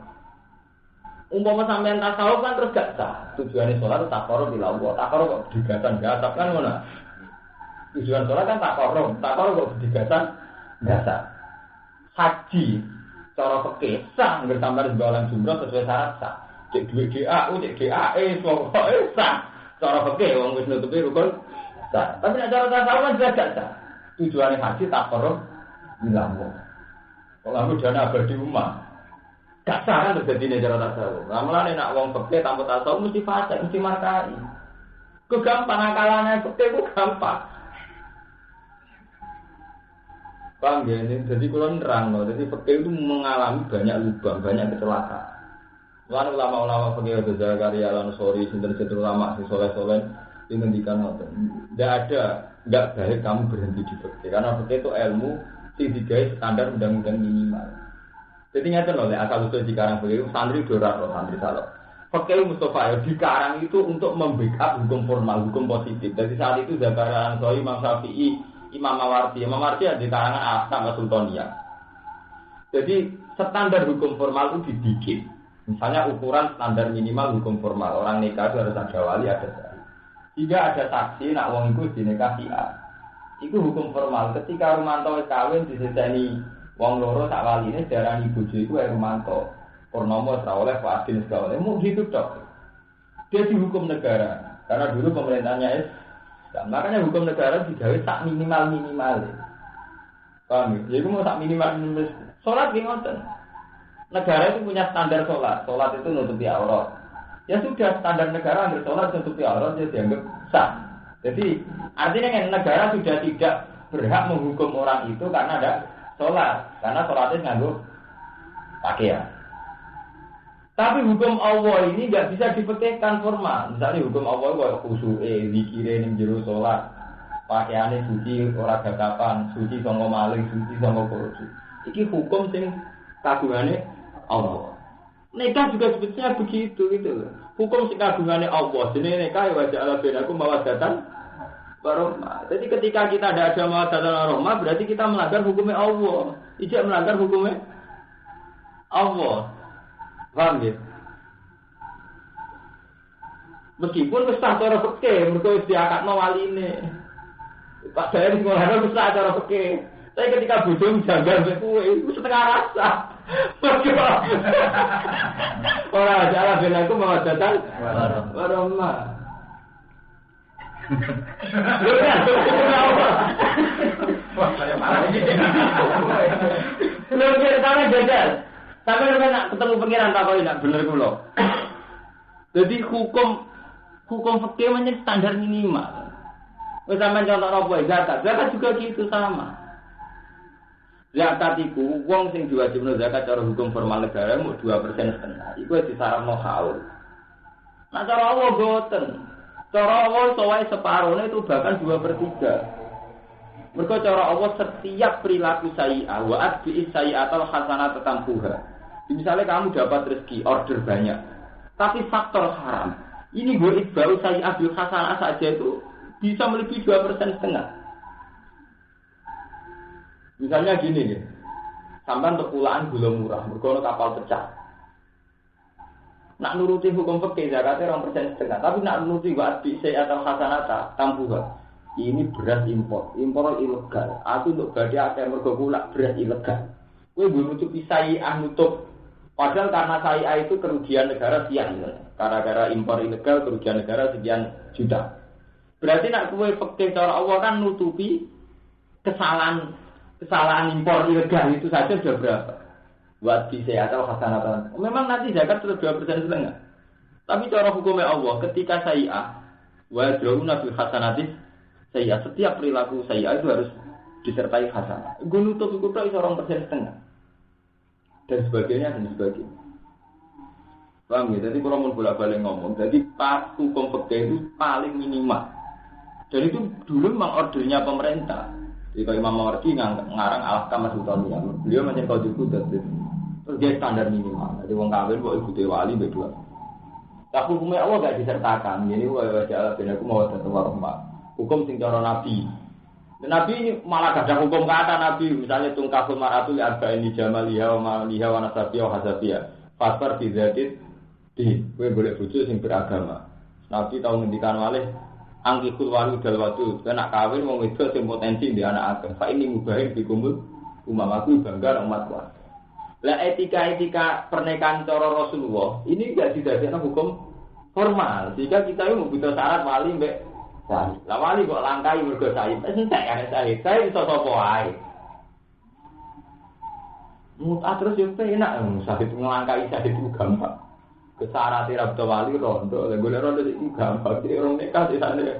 Umpama sampean tasawuf kan terus gak sah. Tujuannya sholat itu takoro bila Allah. Takoro kok digatan gasap kan ngono. Tujuan sholat kan takoro kok digatan gasap. Haji cara fikih sah nggak sampai sebalan jumroh sesuai syarat sah. Cek duit GAU, cek GAE, pokoknya sah. Cara fikih wong wis nutupi rukun sah. Tapi nek cara tasawuf kan gak sah. Tujuannya haji takoro bila Allah. Kalau aku dana abadi umat. Gak sah kan terjadi cara tasawuf. Mulane nak wong fikih tanpa tasawuf mesti fasik, mesti markai. Ku gampang akalane fikih ku gampang. Paham ya ini? Jadi kalau nerang loh. Jadi fikih itu mengalami banyak lubang, banyak kecelakaan. Lalu ulama-ulama fikih itu Zakaria Al-Ansori, sinten-sinten ulama si soleh-soleh yang ngendikan ngoten. Enggak baik kamu berhenti di fikih karena fikih itu ilmu sing digawe standar undang-undang minimal. Jadi nyata loh, asal usul di karang fikih santri dorat loh, santri salah. Fikih Mustafa di karang itu untuk membackup hukum formal, hukum positif. Jadi saat itu Zakaria Al-Ansori, Imam Syafi'i, Imam Mawardi ada di karangan Ahkam Sultaniyah. Jadi standar hukum formal itu dibikin. Misalnya ukuran standar minimal hukum formal orang nikah itu harus ada wali, ada saksi. Jika ada saksi, nak wong itu dinikahi A. Itu hukum formal. Ketika Rumanto kawin diseseni wong loro sak waline darani bojo iku Rumanto. Purnomo ora oleh Fadil segala oleh. Mu gitu tok. Dia dihukum negara. Karena dulu pemerintahnya makanya hukum negara digawe sak minimal. Paham ya? Jadi mau sak minimal. Salat ki ngoten. Negara itu punya standar salat. Salat itu nutupi aurat. Ya sudah standar negara ambil salat nutupi aurat dia dianggap sah. Jadi artinya kan negara sudah tidak berhak menghukum orang itu karena ada salat. Karena salatnya nganggo pakaian. Tapi hukum Allah ini nggak bisa dipekehkan formal. Misalnya hukum Allah kayak khusyuke, zikire ning jero salat, pakaiane suci ora gagapan, suci saka maling, suci saka korupsi. Iki hukum sing kagungane Allah. Nikah juga sebetulnya begitu gitu loh. Hukum sing kagungane Allah, jenenge nikah wa ja'ala bainakum mawaddatan warahmah. Jadi ketika kita tidak ada mawaddatan warahmah berarti kita melanggar hukumnya Allah. Tidak melanggar hukumnya Allah. Paham ya? Meskipun wis tak cara fikih, mergo wis diakatno waline. Pak saya di sekolah wis tak cara fikih. Tapi ketika bojo janggal mek kowe, iku setengah rasa. Ora jalan ben aku mau datang. Warahmah. Wah, saya marah iki. Lha kira jajal. Sampai nak ketemu pengiran tak kau nak bener kulo. Jadi hukum fikih menjadi standar minimal. Wes sampean contoh apa zakat? Zakat juga gitu sama. Zakat iku wong sing diwajibno zakat cara hukum formal negara mau 2,5%. Iku disaranno haul. Nah cara Allah boten. Cara Allah sowae separone itu bahkan 2/3. Mergo cara Allah setiap perilaku sayyi'ah wa atbi'is sayyi'atal hasanat tampuha. Misalnya kamu dapat rezeki order banyak, tapi faktor haram. Ini gue baru sayyi'ah bil hasanah saja itu bisa melebihi 2,5%. Misalnya gini nih, sampai untuk pulaan gula murah, mergo kapal pecah. Nak nuruti hukum fikih zakatnya 2,5%, tapi nak nuruti wa atbi'is sayyi'atal hasanat tampuha. Ini beras impor ilegal. Aku untuk badhe akeh mergo kula beras ilegal. Kowe nutup pisai nutup Padahal karena syariah itu kerugian negara sekian, gara-gara impor ilegal kerugian negara sekian juta. Berarti nak kowe fikih cara Allah kan nutupi kesalahan impor ilegal itu saja sudah berapa? Buat bisa atau hasanatan. Memang nanti zakat sudah 2,5%. Tapi cara hukumnya Allah ketika syariah wa drauna bil hasanatis syariah setiap perilaku syariah itu harus disertai hasanah. Gue nutup itu iso 2,5%. Dan sebagainya. Paham ya? Jadi kalau mau bolak-balik ngomong, jadi hukum fikih itu paling minimal. Dan itu dulu memang ordernya pemerintah. Jadi kalau Imam Mawardi ngarang al-ahkam as-sultaniyah, beliau menjadi kau juga terus dia standar minimal. Jadi wong kawin kok ibu wali berdua. Tapi hukumnya Allah gak disertakan. Ini wajah ben aku mau datang warahmat. Hukum sing cara Nabi. Dan Nabi ini malah gak ada hukum kata Nabi. Misalnya tungkaful mar'atu li arba'in jamaliha wa maliha wa nasabiyah wa hasabiyah. Fasfar fi zatit di kowe boleh bojo sing beragama. Nabi tahu ngendikan malih angkikul walu dal wadu. Kena kawin wong wedok sing potensi di anak ageng. Fa ini mubahin bikumul umamaku bangga umatku. Lah etika pernikahan cara Rasulullah ini enggak didadekno hukum formal. Jika kita itu butuh syarat wali mbek sahih. Lah wali kok langkai mergo sahih. Entek kan sahih. Sahih iso sapa wae. Mutat terus yo penak sahih nglangkai sahih itu gampang. Kesyarat rabda wali rondo. Lah golek rondo iki gampang. Iki orang nikah di sana.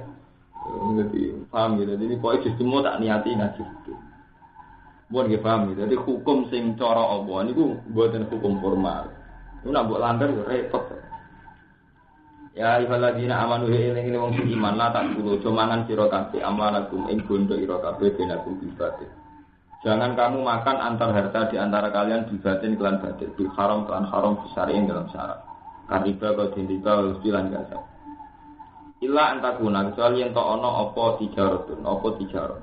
Ngerti paham gitu. Jadi pokoke semua tak niati ngaji. Buat nggih paham gitu. Jadi hukum sing cara Allah niku mboten hukum formal. Itu nak mbok langgar yo repot. Ya ayyuhalladzina amanu eling wong sing iman la tak kulo aja mangan sira kabeh amlanakum ing bondo ira kabeh benakum bibatin. Jangan kamu makan antar harta di antara kalian bibatin kelan batin bil haram kelan haram syar'in dalam syarat. Kariba kau dindiba ustilan gasa. Illa antakuna kecuali yang tak ono apa tijarotun, apa tijarot.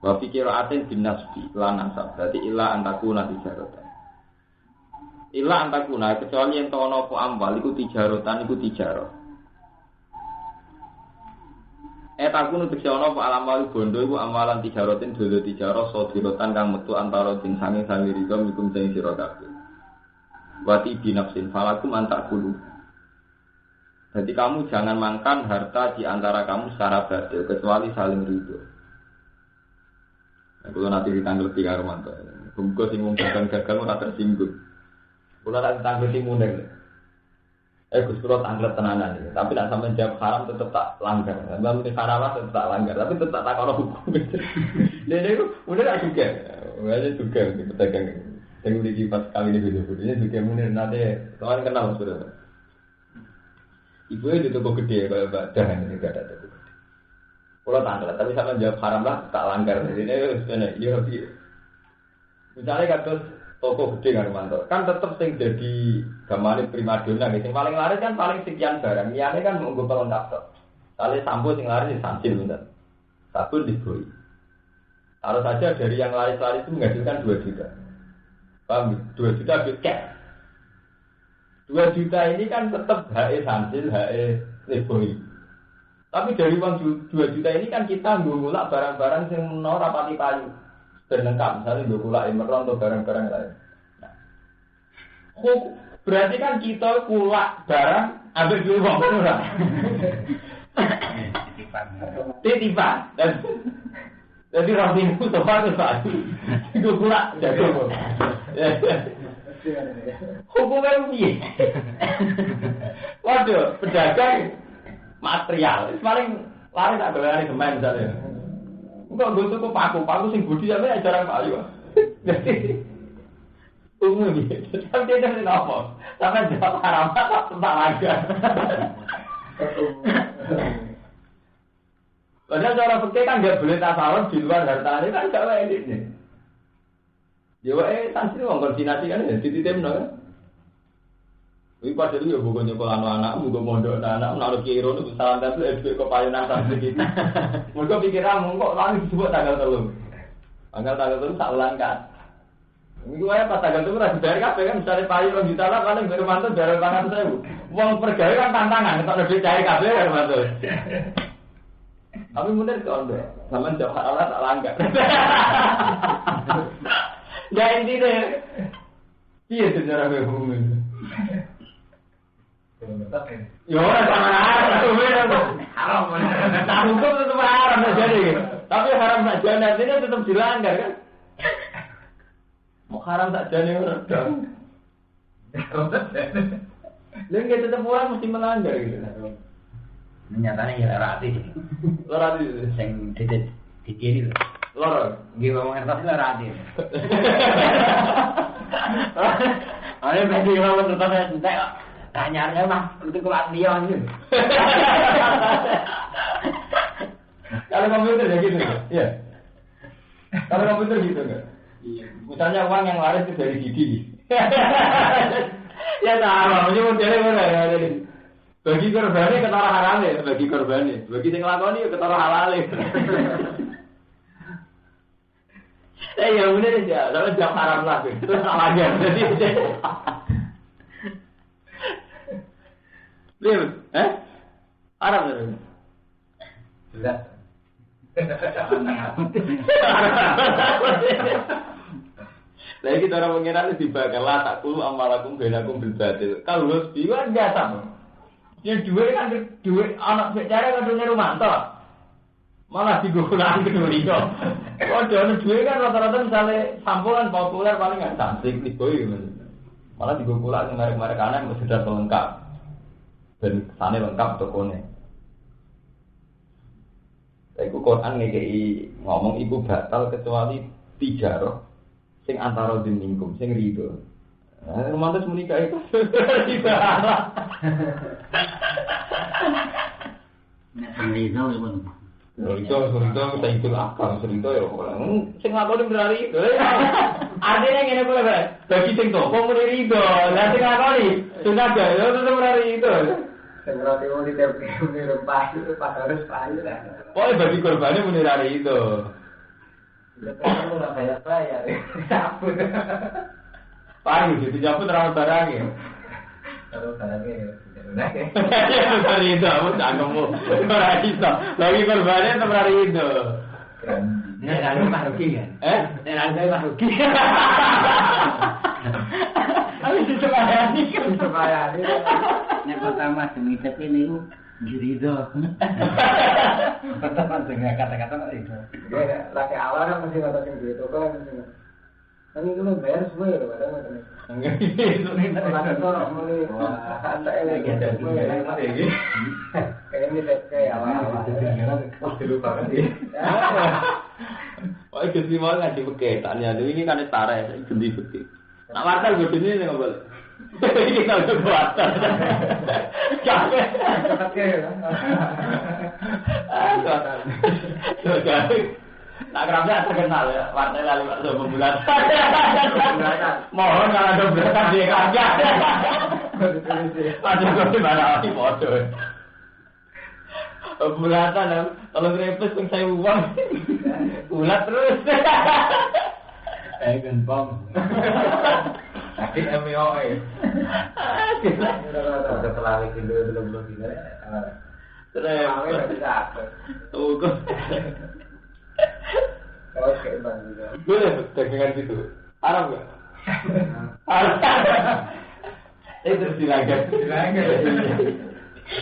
Wa fikiratin bin nasbi lan nasab. Berarti illa antakuna tijarotun. Illa antakuna kecuali yang tak ono apa amwal iku tijarotan iku tijarot. Takun untuk ono apa alamal bondo iku amalan tijarotin dulu tijarot sodirotan kang metu antara jin sange sanirika mikum sing sira kabeh. Wati binafsin falakum antak kulu. Jadi kamu jangan makan harta di antara kamu secara badil kecuali saling ridho. Nah, kalau nanti ditanggal 3 Romanto, bungkus sing gagal ora tersinggung. Kalau nanti ditanggal timunen. Gus kula tanggal tenanan iki, tapi nek sampean jawab haram tetep tak langgar. Mbak mesti haram tetep tak langgar, tapi tetep tak kono hukum. Dene iku udah juga. Wajah juga di pedagang. Yang memiliki pas kali ini video-videonya juga munir nanti kawan kenal sudah. Ibu di toko gede kalau badan ini gak ada toko gede. Kalau tanggal tapi sama jawab haram lah tak langgar. Jadi ini ya lebih. Misalnya kados toko gede kan mantap. Kan tetap sing jadi gamane primadona gitu. Yang paling laris kan paling sekian barang. Niane kan monggo pelengkap tok. Kali sampo sing laris sansil bener. Sabun diboi. Harus saja dari yang laris-laris itu menghasilkan 2 juta. Paham? 2 juta cash. 2 juta ini kan tetap HE sansil, HE leboi. Tapi dari uang 2 juta ini kan kita ngulak barang-barang yang menolak rapati payu. Dan lengkap, misalnya ngulak emeron atau barang-barang lain. Nah. Berarti kan kita kulak barang, ambil dulu uang kan orang. Titipan. Jadi roti itu sopan itu payu. Itu kulak, jago. Hukumnya piye? Waduh, pedagang material. Paling lari tak boleh semen misalnya. Enggak gue tuh paku sing budi sampe jarang payu. Jadi umum iki. Tapi dia kan apa? Sampai jawab haram tak lagi. Padahal cara fikih kan enggak boleh tasawuf di luar harta ini kan gak wae ini. Ya wae santri wong koordinasi kan ya dititipno kan. Kuwi padha yo buku nyekol anak muga mondok anak nek kira niku salah tapi dhuwit kok payunan santri iki. Mergo pikiran kok lali disebut tanggal 3. Tanggal 3 sak ulang kan. Niku wae pas tanggal 3 ora dibayar kabeh kan misale payu 2 juta lah paling baru mantu bayar 500.000. Wong pergawe kan tantangan nek duit cair kabeh kan mantu. Tapi bener kok ndek. Sampeyan jawab Allah tak langgar. Ya intinya Iya sejarah bumi. Ya orang haram. Tak hukum tetap haram jadi. Tapi haram tak jana ini tetap dilanggar kan? Mau haram tak jana orang dong. Lalu tetap orang mesti melanggar gitu. Nyatanya ya lerati. Lerati Sing dikiri lho. loro. Nggih wong ngertos lerati. Ada bagi orang terus entek tanyanya mah itu kelas dia gitu. Kalau komputer ya gitu, iya. Kalau komputer gitu enggak? Iya. Misalnya uang yang laris itu dari Didi. Ya sama, modelnya mana ya jadi. Bagi korbannya ketara halal, bagi korbannya. Bagi sing nglakoni ketara halal. Ya bener aja, tapi jam haram lah. Terus alaga. Jadi Lihat, Arab tu. Jelas. Lagi kita orang mengira ni dibakar lah tak kulu amalakum benakum bilbatil. Kalau lu biwa biasa. Yang dua kan dua anak secara kan dunia rumah toh. Malah digunakan kedua itu. Kalau dua kan rata-rata misalnya sampulan populer paling nggak cantik nih boy. Malah digunakan merek-merek aneh sudah lengkap. Dan sana lengkap tokonya. Iku Quran ngekei ngomong ibu batal kecuali tijarah sing antara diningkum sing rido. Nah, romantis menikah itu tidak halal. Nek rido ya pun. Rido kita itu akal rido ya orang. Sing ngakoni berari itu. Artinya ngene boleh Pak. Bagi sing toko muni rido. Lah sing ngakoni sudah ada ya tetep berari itu. Sing roti muni tepi muni rempah itu pas harus payu lah. Pokoknya bagi korbannya muni rari itu. Lepas itu nak bayar, cabut. Payu jadi cabut terang barangnya. Kalau barangnya, sudah. Rari itu, aku cangkemmu. Rari itu, lagi korbannya tetap rari itu. Nek rari mah rugi kan? Nek rari mah rugi. Aku disemayani kan. Disemayani. Nek pertama demi tapi niku rido. Pertama dengan kata-kata itu. Ya, laki awal kan mesti ngatasin gitu kan mesti. Kan itu lo bayar semua ya kadang macam itu. Enggak itu nih. Kalau kok mulai santai lagi semua ya lagi. Kayak ini kayak awal-awal. Dulu banget sih. Oh, itu mau ngaji beketannya. Ini kan setara ya, ganti beki. Nak wartel gue sini nggak boleh. Kita udah wartel. Capek. Nak kerapnya terkenal ya, wartel lalu waktu pembulan. Mohon kalau ada beratan dia kerja. Ada gue mana lagi bodoh. Bulatan, kalau grepes pun saya uang, bulat terus. Gempong. Tapi MIOE. Udah pelari dulu belum ini. Terus bisa apa? Tunggu. Oke, bang juga. Boleh dengan situ. Arab nggak? Arab. Itu silakan.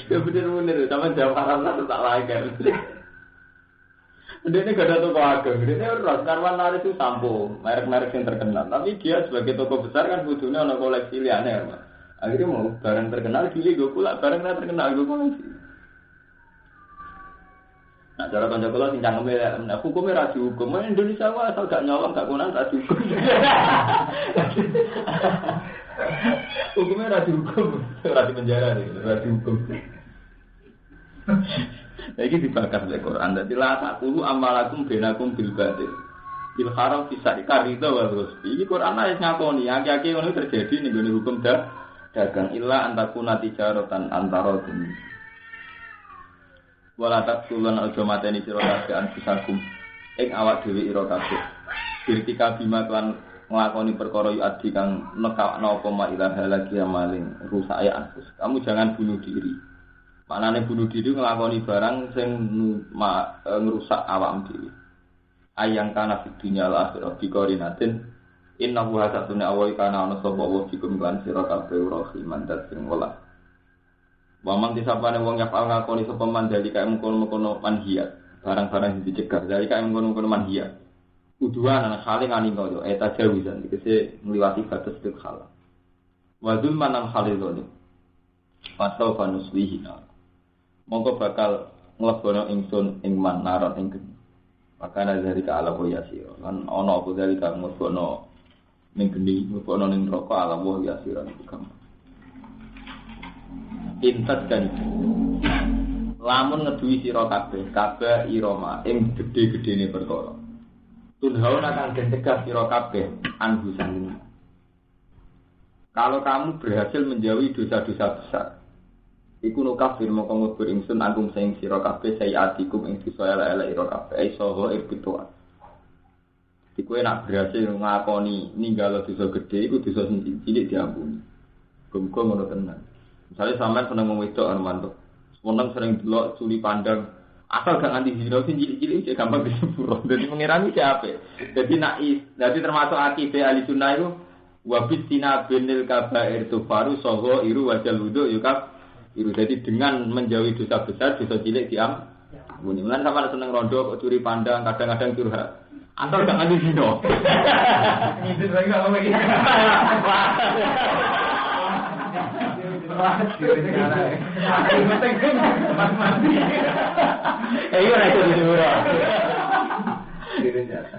Ya bener-bener, sama jawab Arab lah tak lagar. Dia ini gak ada toko ageng, dia ini orang karwan laris itu sampo, merek-merek yang terkenal. Tapi dia sebagai toko besar kan butuhnya ada koleksi liane. Akhirnya mau barang terkenal, gili gue pula barang yang terkenal gue koleksi. Nah cara konco-konco sing cangkeme nah hukumnya ra dihukum. Indonesia wae asal gak nyolong gak kunan ra dihukum. Hukumnya ra dihukum, ra di penjara iki, ra dihukum. Iki dibakar oleh Quran. Dadi la taqulu amalakum bainakum bil batil. Bil haram bisa dikarito terus. Iki Quran wis ngakoni, aki-aki ngono terjadi ning gone hukum dagang illa antakuna tijaratan antara dunia. Wala taqulun aja mateni sira kabeh anfusakum ing awak dhewe ira kabeh. Birtika bima kan nglakoni perkara yu adi kang nekakno apa ma ilaha lagi maling rusak anfus. Kamu jangan bunuh diri. Manane bunuh diri nglakoni barang sing ngrusak awakmu dhewe. Ayang kana fid dunya al akhirah biqorinatin Inna wa satuna awai kana ana sapa wa fikum lan sira kabeh rahiman dat sing welas. Wa man disapane wong yafal ngakoni sapa man dari kae mengkono-mengkono manhiat, barang-barang sing dicegah dari kae mengkono-mengkono manhiat. Uduan ana saling ngalingno yo eta jawizan dikese ngliwati batas tek halal. Wa dzulman an halil Pasau panuslihi mongko bakal nglebono ingsun ing man naron ing geni. Makana dari ka ala yasir. Lan ana apa dari ka mlebono ning geni, mlebono ning neraka ala yasir iku gampang. Intat kan lamun ngeduwi sira kabeh irama ing gedhe-gedhene perkara. Tunhauna kang den cegah sira kabeh anhusan. Kalau kamu berhasil menjauhi dosa-dosa besar, iku nukafir mongko ngubur ingsun angkum sing sira kabeh sayatikum ing dosa elek-elek ira kabeh isoho irbitua. Iku enak berhasil ngakoni ninggalo dosa gedhe iku dosa sing cilik diampuni. Muga ngono tenan. Misale sampean seneng wong wedok mantuk, seneng sering delok culi pandang, asal gak nganti zina sing cilik-cilik iki gampang disepuro. Dadi mengirani siapa? Dadi termasuk akidah ahli sunnah iku wabit tina benil kabair tufaru soho iru wajal wudu yukab iru. Jadi dengan menjauhi dosa besar dosa cilik diam muni lan sama seneng rondo kok curi pandang kadang-kadang curhat asal gak nganti zina ngidit lagi kok lagi iya ora itu dulu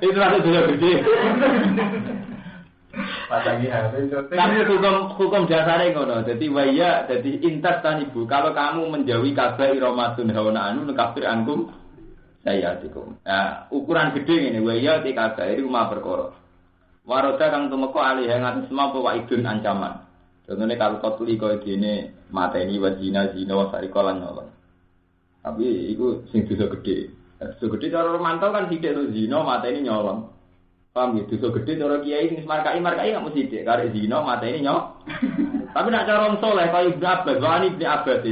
itu ada dosa gede. Pasangi HP. Tapi hukum dasare ngono. Dadi waya, dadi intas tanibu. Kalau kamu menjauhi kabeh iramatun hawana anu kafir angkum sayatikum. Nah, ukuran gede ngene waya te kabeh iku mah perkara. Waroda kang tumeka alih ngatus semua waidun ancaman. Contohnya kalau kotuli koyo dene mateni wajina zina wasarika lan nyolong. Tapi iku sing dosa gede. Dosa gede cara mantau kan sithik to zina mateni nyolong. Paham ya, dosa gede cara kiai sing markai gak mesti dik karek zina mateni nyok. Tapi nek cara wong saleh kaya Ibnu Abbas, wani Ibnu Abbas.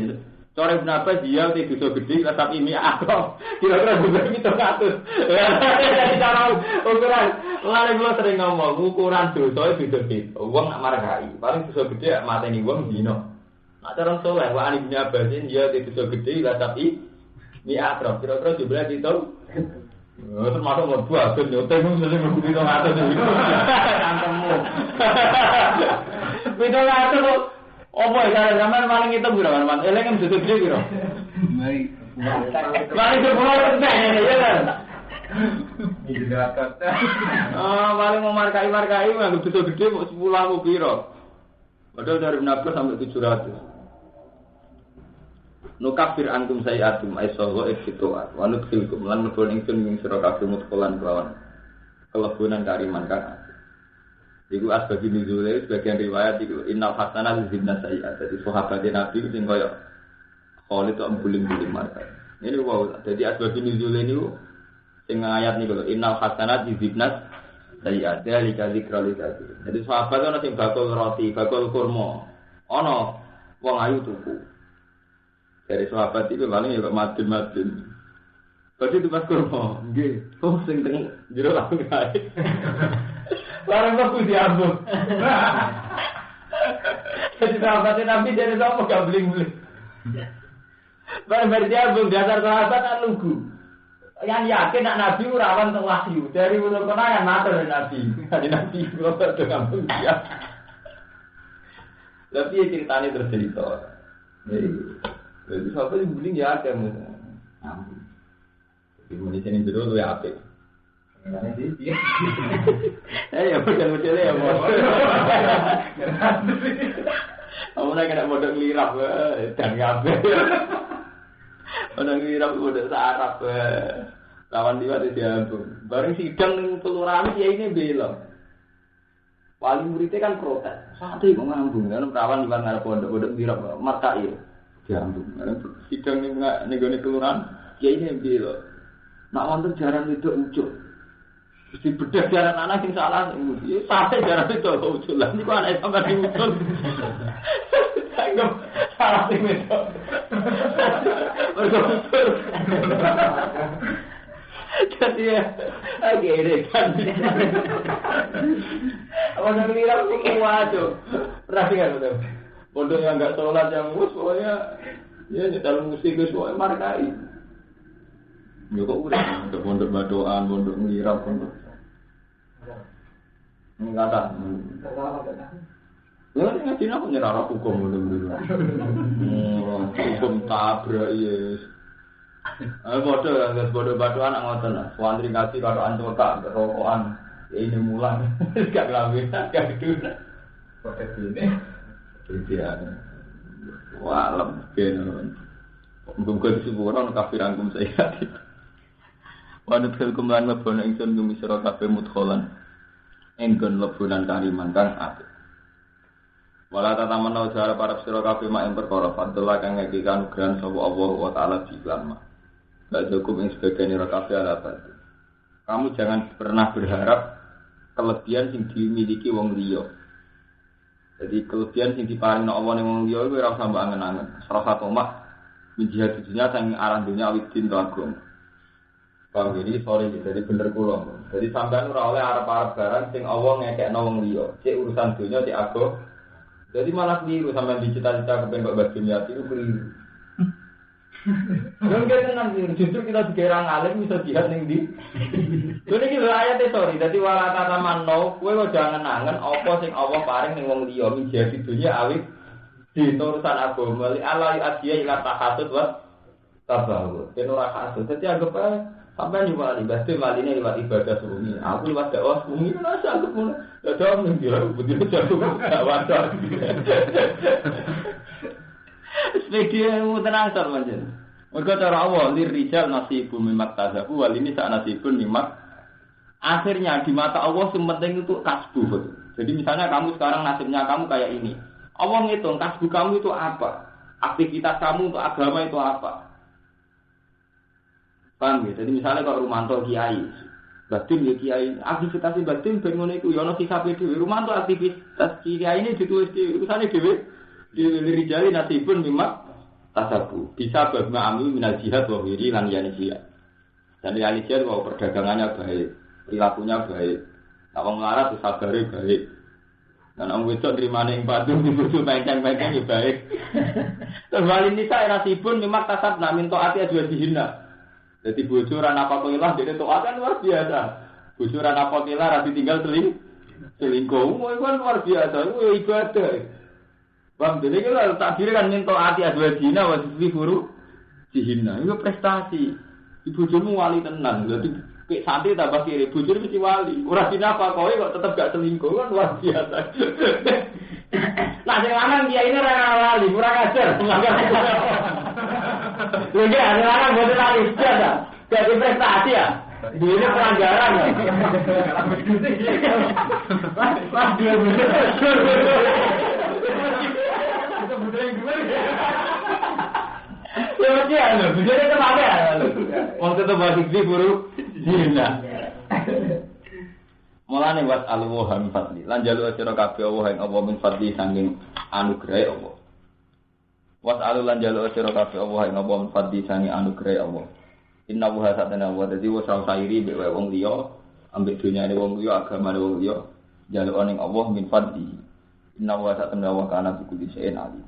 Cara Ibnu Abbas dia te dosa gede lah tapi ini akal. Kira-kira itu 700. Jadi cara ukuran lare kula sering ngomong, ukuran dosa itu beda. Wong nak markai, paling dosa gede mateni wong zina. Nek cara saleh wani Ibnu Abbas dia te dosa gede lah tapi ini akal. Kira-kira jumlah itu termasuk mlebu agen yo temu sing mlebu 700 itu. Antemu. 700 kok opo ya sampean maling itu piro man? Eleng mesti gede piro? Mari. Mari sepuluh ya kan. Iki zakat. Paling mau markai nggak gede mau 10.000 piro. Padahal dari 16 sampai 700. Nukafir antum sayatum aisoho eksitoat wanut khilkum lan nubun ingsun ing sira kabeh mutkolan kelawan kelebunan kariman kan. Iku asbabi nuzule sebagian riwayat iku innal hasanat zibna sayyat. Jadi sahabat Nabi sing kaya Khalid tok buling-buling marka. Ini wow, jadi asbabi nuzule niku sing ayat niku lho innal hasanat zibna sayyat dalika zikra lidati. Jadi sahabat ana sing bakul roti, bakul kurma. Ana wong ayu tuku. Dari sahabat itu paling ya madin. Berarti itu pas kurma, nggih. Oh sing teng jero langsung kae. Barang kok diambung. Jadi sahabat Nabi dari sapa gak bling-bling. Barang diambung dasar sahabat kan lugu. Yang yakin nak Nabi rawan teng wahyu. Dari ulun kenangan matur Nabi. Nabi kok tok ngambung dia. Tapi ceritanya tercerita. Jadi sampai di buling ya ada mungkin. Ampun. Di buling sini dulu lu ya apa? Ya model ya mau. Kamu nak kena model lirap dan ngabe. Model lirap model sarap. Lawan dia dia tuh. Bareng sidang kelurahan dia ini bilang. Paling muridnya kan protes. Sate kok ngambung kan perawan di mana pondok lirap markai. Diambung. Sidang ni negoni kelurahan, dia ini bilang, nak wonten jaran itu ucul. Mesti bedah jaran anak yang salah. Ya sampai jaran itu ucul lah. Ini kok anak sampai diucul. Anggap salah sih itu. Berucul. Jadi ya, akhirnya kan. Apa yang ngira aku wajo. Pernah dengar betul. Pondok yang enggak sholat yang mus pokoknya ya nyetel musik itu semua markai. Ya kok udah pondok badoan, pondok ngira, pondok. Enggak tak. Ya ini ngaji aku nyerah hukum dulu. Hukum tabrak yes. Bodoh ya, bodoh badoan ngoten. Wandri ngaji karo ancotak rokokan. Ini mulang. Gak kelawin, gak gitu. Kode ini. Iya. Wah, lemben. Mungkin disebut orang kafir angkum saya. Wanut kelkum lan lebon ingsun gumisira kabeh mudkholan. Enggon lebunan kariman kang apik. Wala tatamanna ujara para sira kabeh mak ing perkara fadlah kang ngekikan nugrahan sapa Allah wa taala diklama. Bajukum ing sebagian ira kabeh ala batu. Kamu jangan pernah berharap kelebihan sing dimiliki wong liya. Jadi kelebihan sing diparingna Allah ning wong liya iku ora usah mbok angen-angen. Salah satu mak menjihad dunya sing aran dunya awidin to agung. Paham ini sorry jadi bener kula. Jadi sampean ora oleh arep-arep barang sing Allah ngekekno wong liya. Cek urusan dunya cek agung. Jadi malah keliru sampean dicita-cita kepen kok bagi niat itu keliru. Mungkin nanti justru kita dikira ngalim bisa jihad ning ndi. Dene iki lho ayate sorry. Dadi wala tatamanno kowe kok jangan angen apa sing Allah paring ning wong liya menjadi dunya awit di urusan agama li ala yu'adhiya ila tahasud wa tabahu. Ben ora hasud. Dadi anggap ae sampean juga ibadah maline liwat ibadah sungi. Aku liwat dakwah sungi ora anggap ngono. Ya dong ning dia betul jago gak wadah. Sepedimu tenang sar manjen. Mergo cara Allah lir rijal nasibun mimmat tazabu wal ini sak nasibun mimmat. Akhirnya di mata Allah yang penting itu kasbu. Jadi misalnya kamu sekarang nasibnya kamu kayak ini. Allah ngitung kasbu kamu itu apa? Aktivitas kamu untuk agama itu apa? Paham ya? Jadi misalnya kalau Rumanto kiai, batin ya kiai, aktivitas batin bangun itu, yono sisa pede. Rumanto aktivitas kiai ini ditulis di urusannya dewe, di jari nasibun mimak tasabu. Bisa berma amil minal jihad wa wiri lan yani jihad. Dan yani jihad bahwa perdagangannya baik, perilakunya baik, nawang melarat sabare baik. Dan orang wedok terimane ing padu dibujuk penceng-penceng ya baik. Terus walin nisa nasibun mimak tasab namin taati adwa dihina. Jadi bocoran apa koilah jadi toatan luar biasa. Bocoran apa koilah rapi tinggal selingkuh, itu kan luar biasa. Itu ibadah. Bang, jadi kalau takdir kan minta hati adwa dina wasifi guru dihina. Itu prestasi. Ibu jomu wali tenang. Jadi kayak santri tambah kiri, bujur mesti wali. Ora dina apa kowe kok tetap gak selingkuh kan luar biasa. Nah, sing lanang dia ini ora wali, kurang ajar. Lagi ada orang bodoh lagi saja, jadi prestasi ya. Ini pelanggaran ya. Mas dia betul. Itu betul yang gimana? Ya macam mana? Betul itu apa? Waktu itu balik di guru Cina. Mulane was alwuhan fadli. Lan jalu sira kabeh Allah ing Allah min fadli saking anugerah Allah. Was'alul lan jaluk sira kabeh Allah ing apa fadhi sangi anugerah Allah. Inna wa satana wa dadi wa sairi be wong liya, ambek dunyane wong liya, agamane wong liya, jaluk ning Allah min fadhi. Inna wa satana wa kana bi kulli shay'in alim.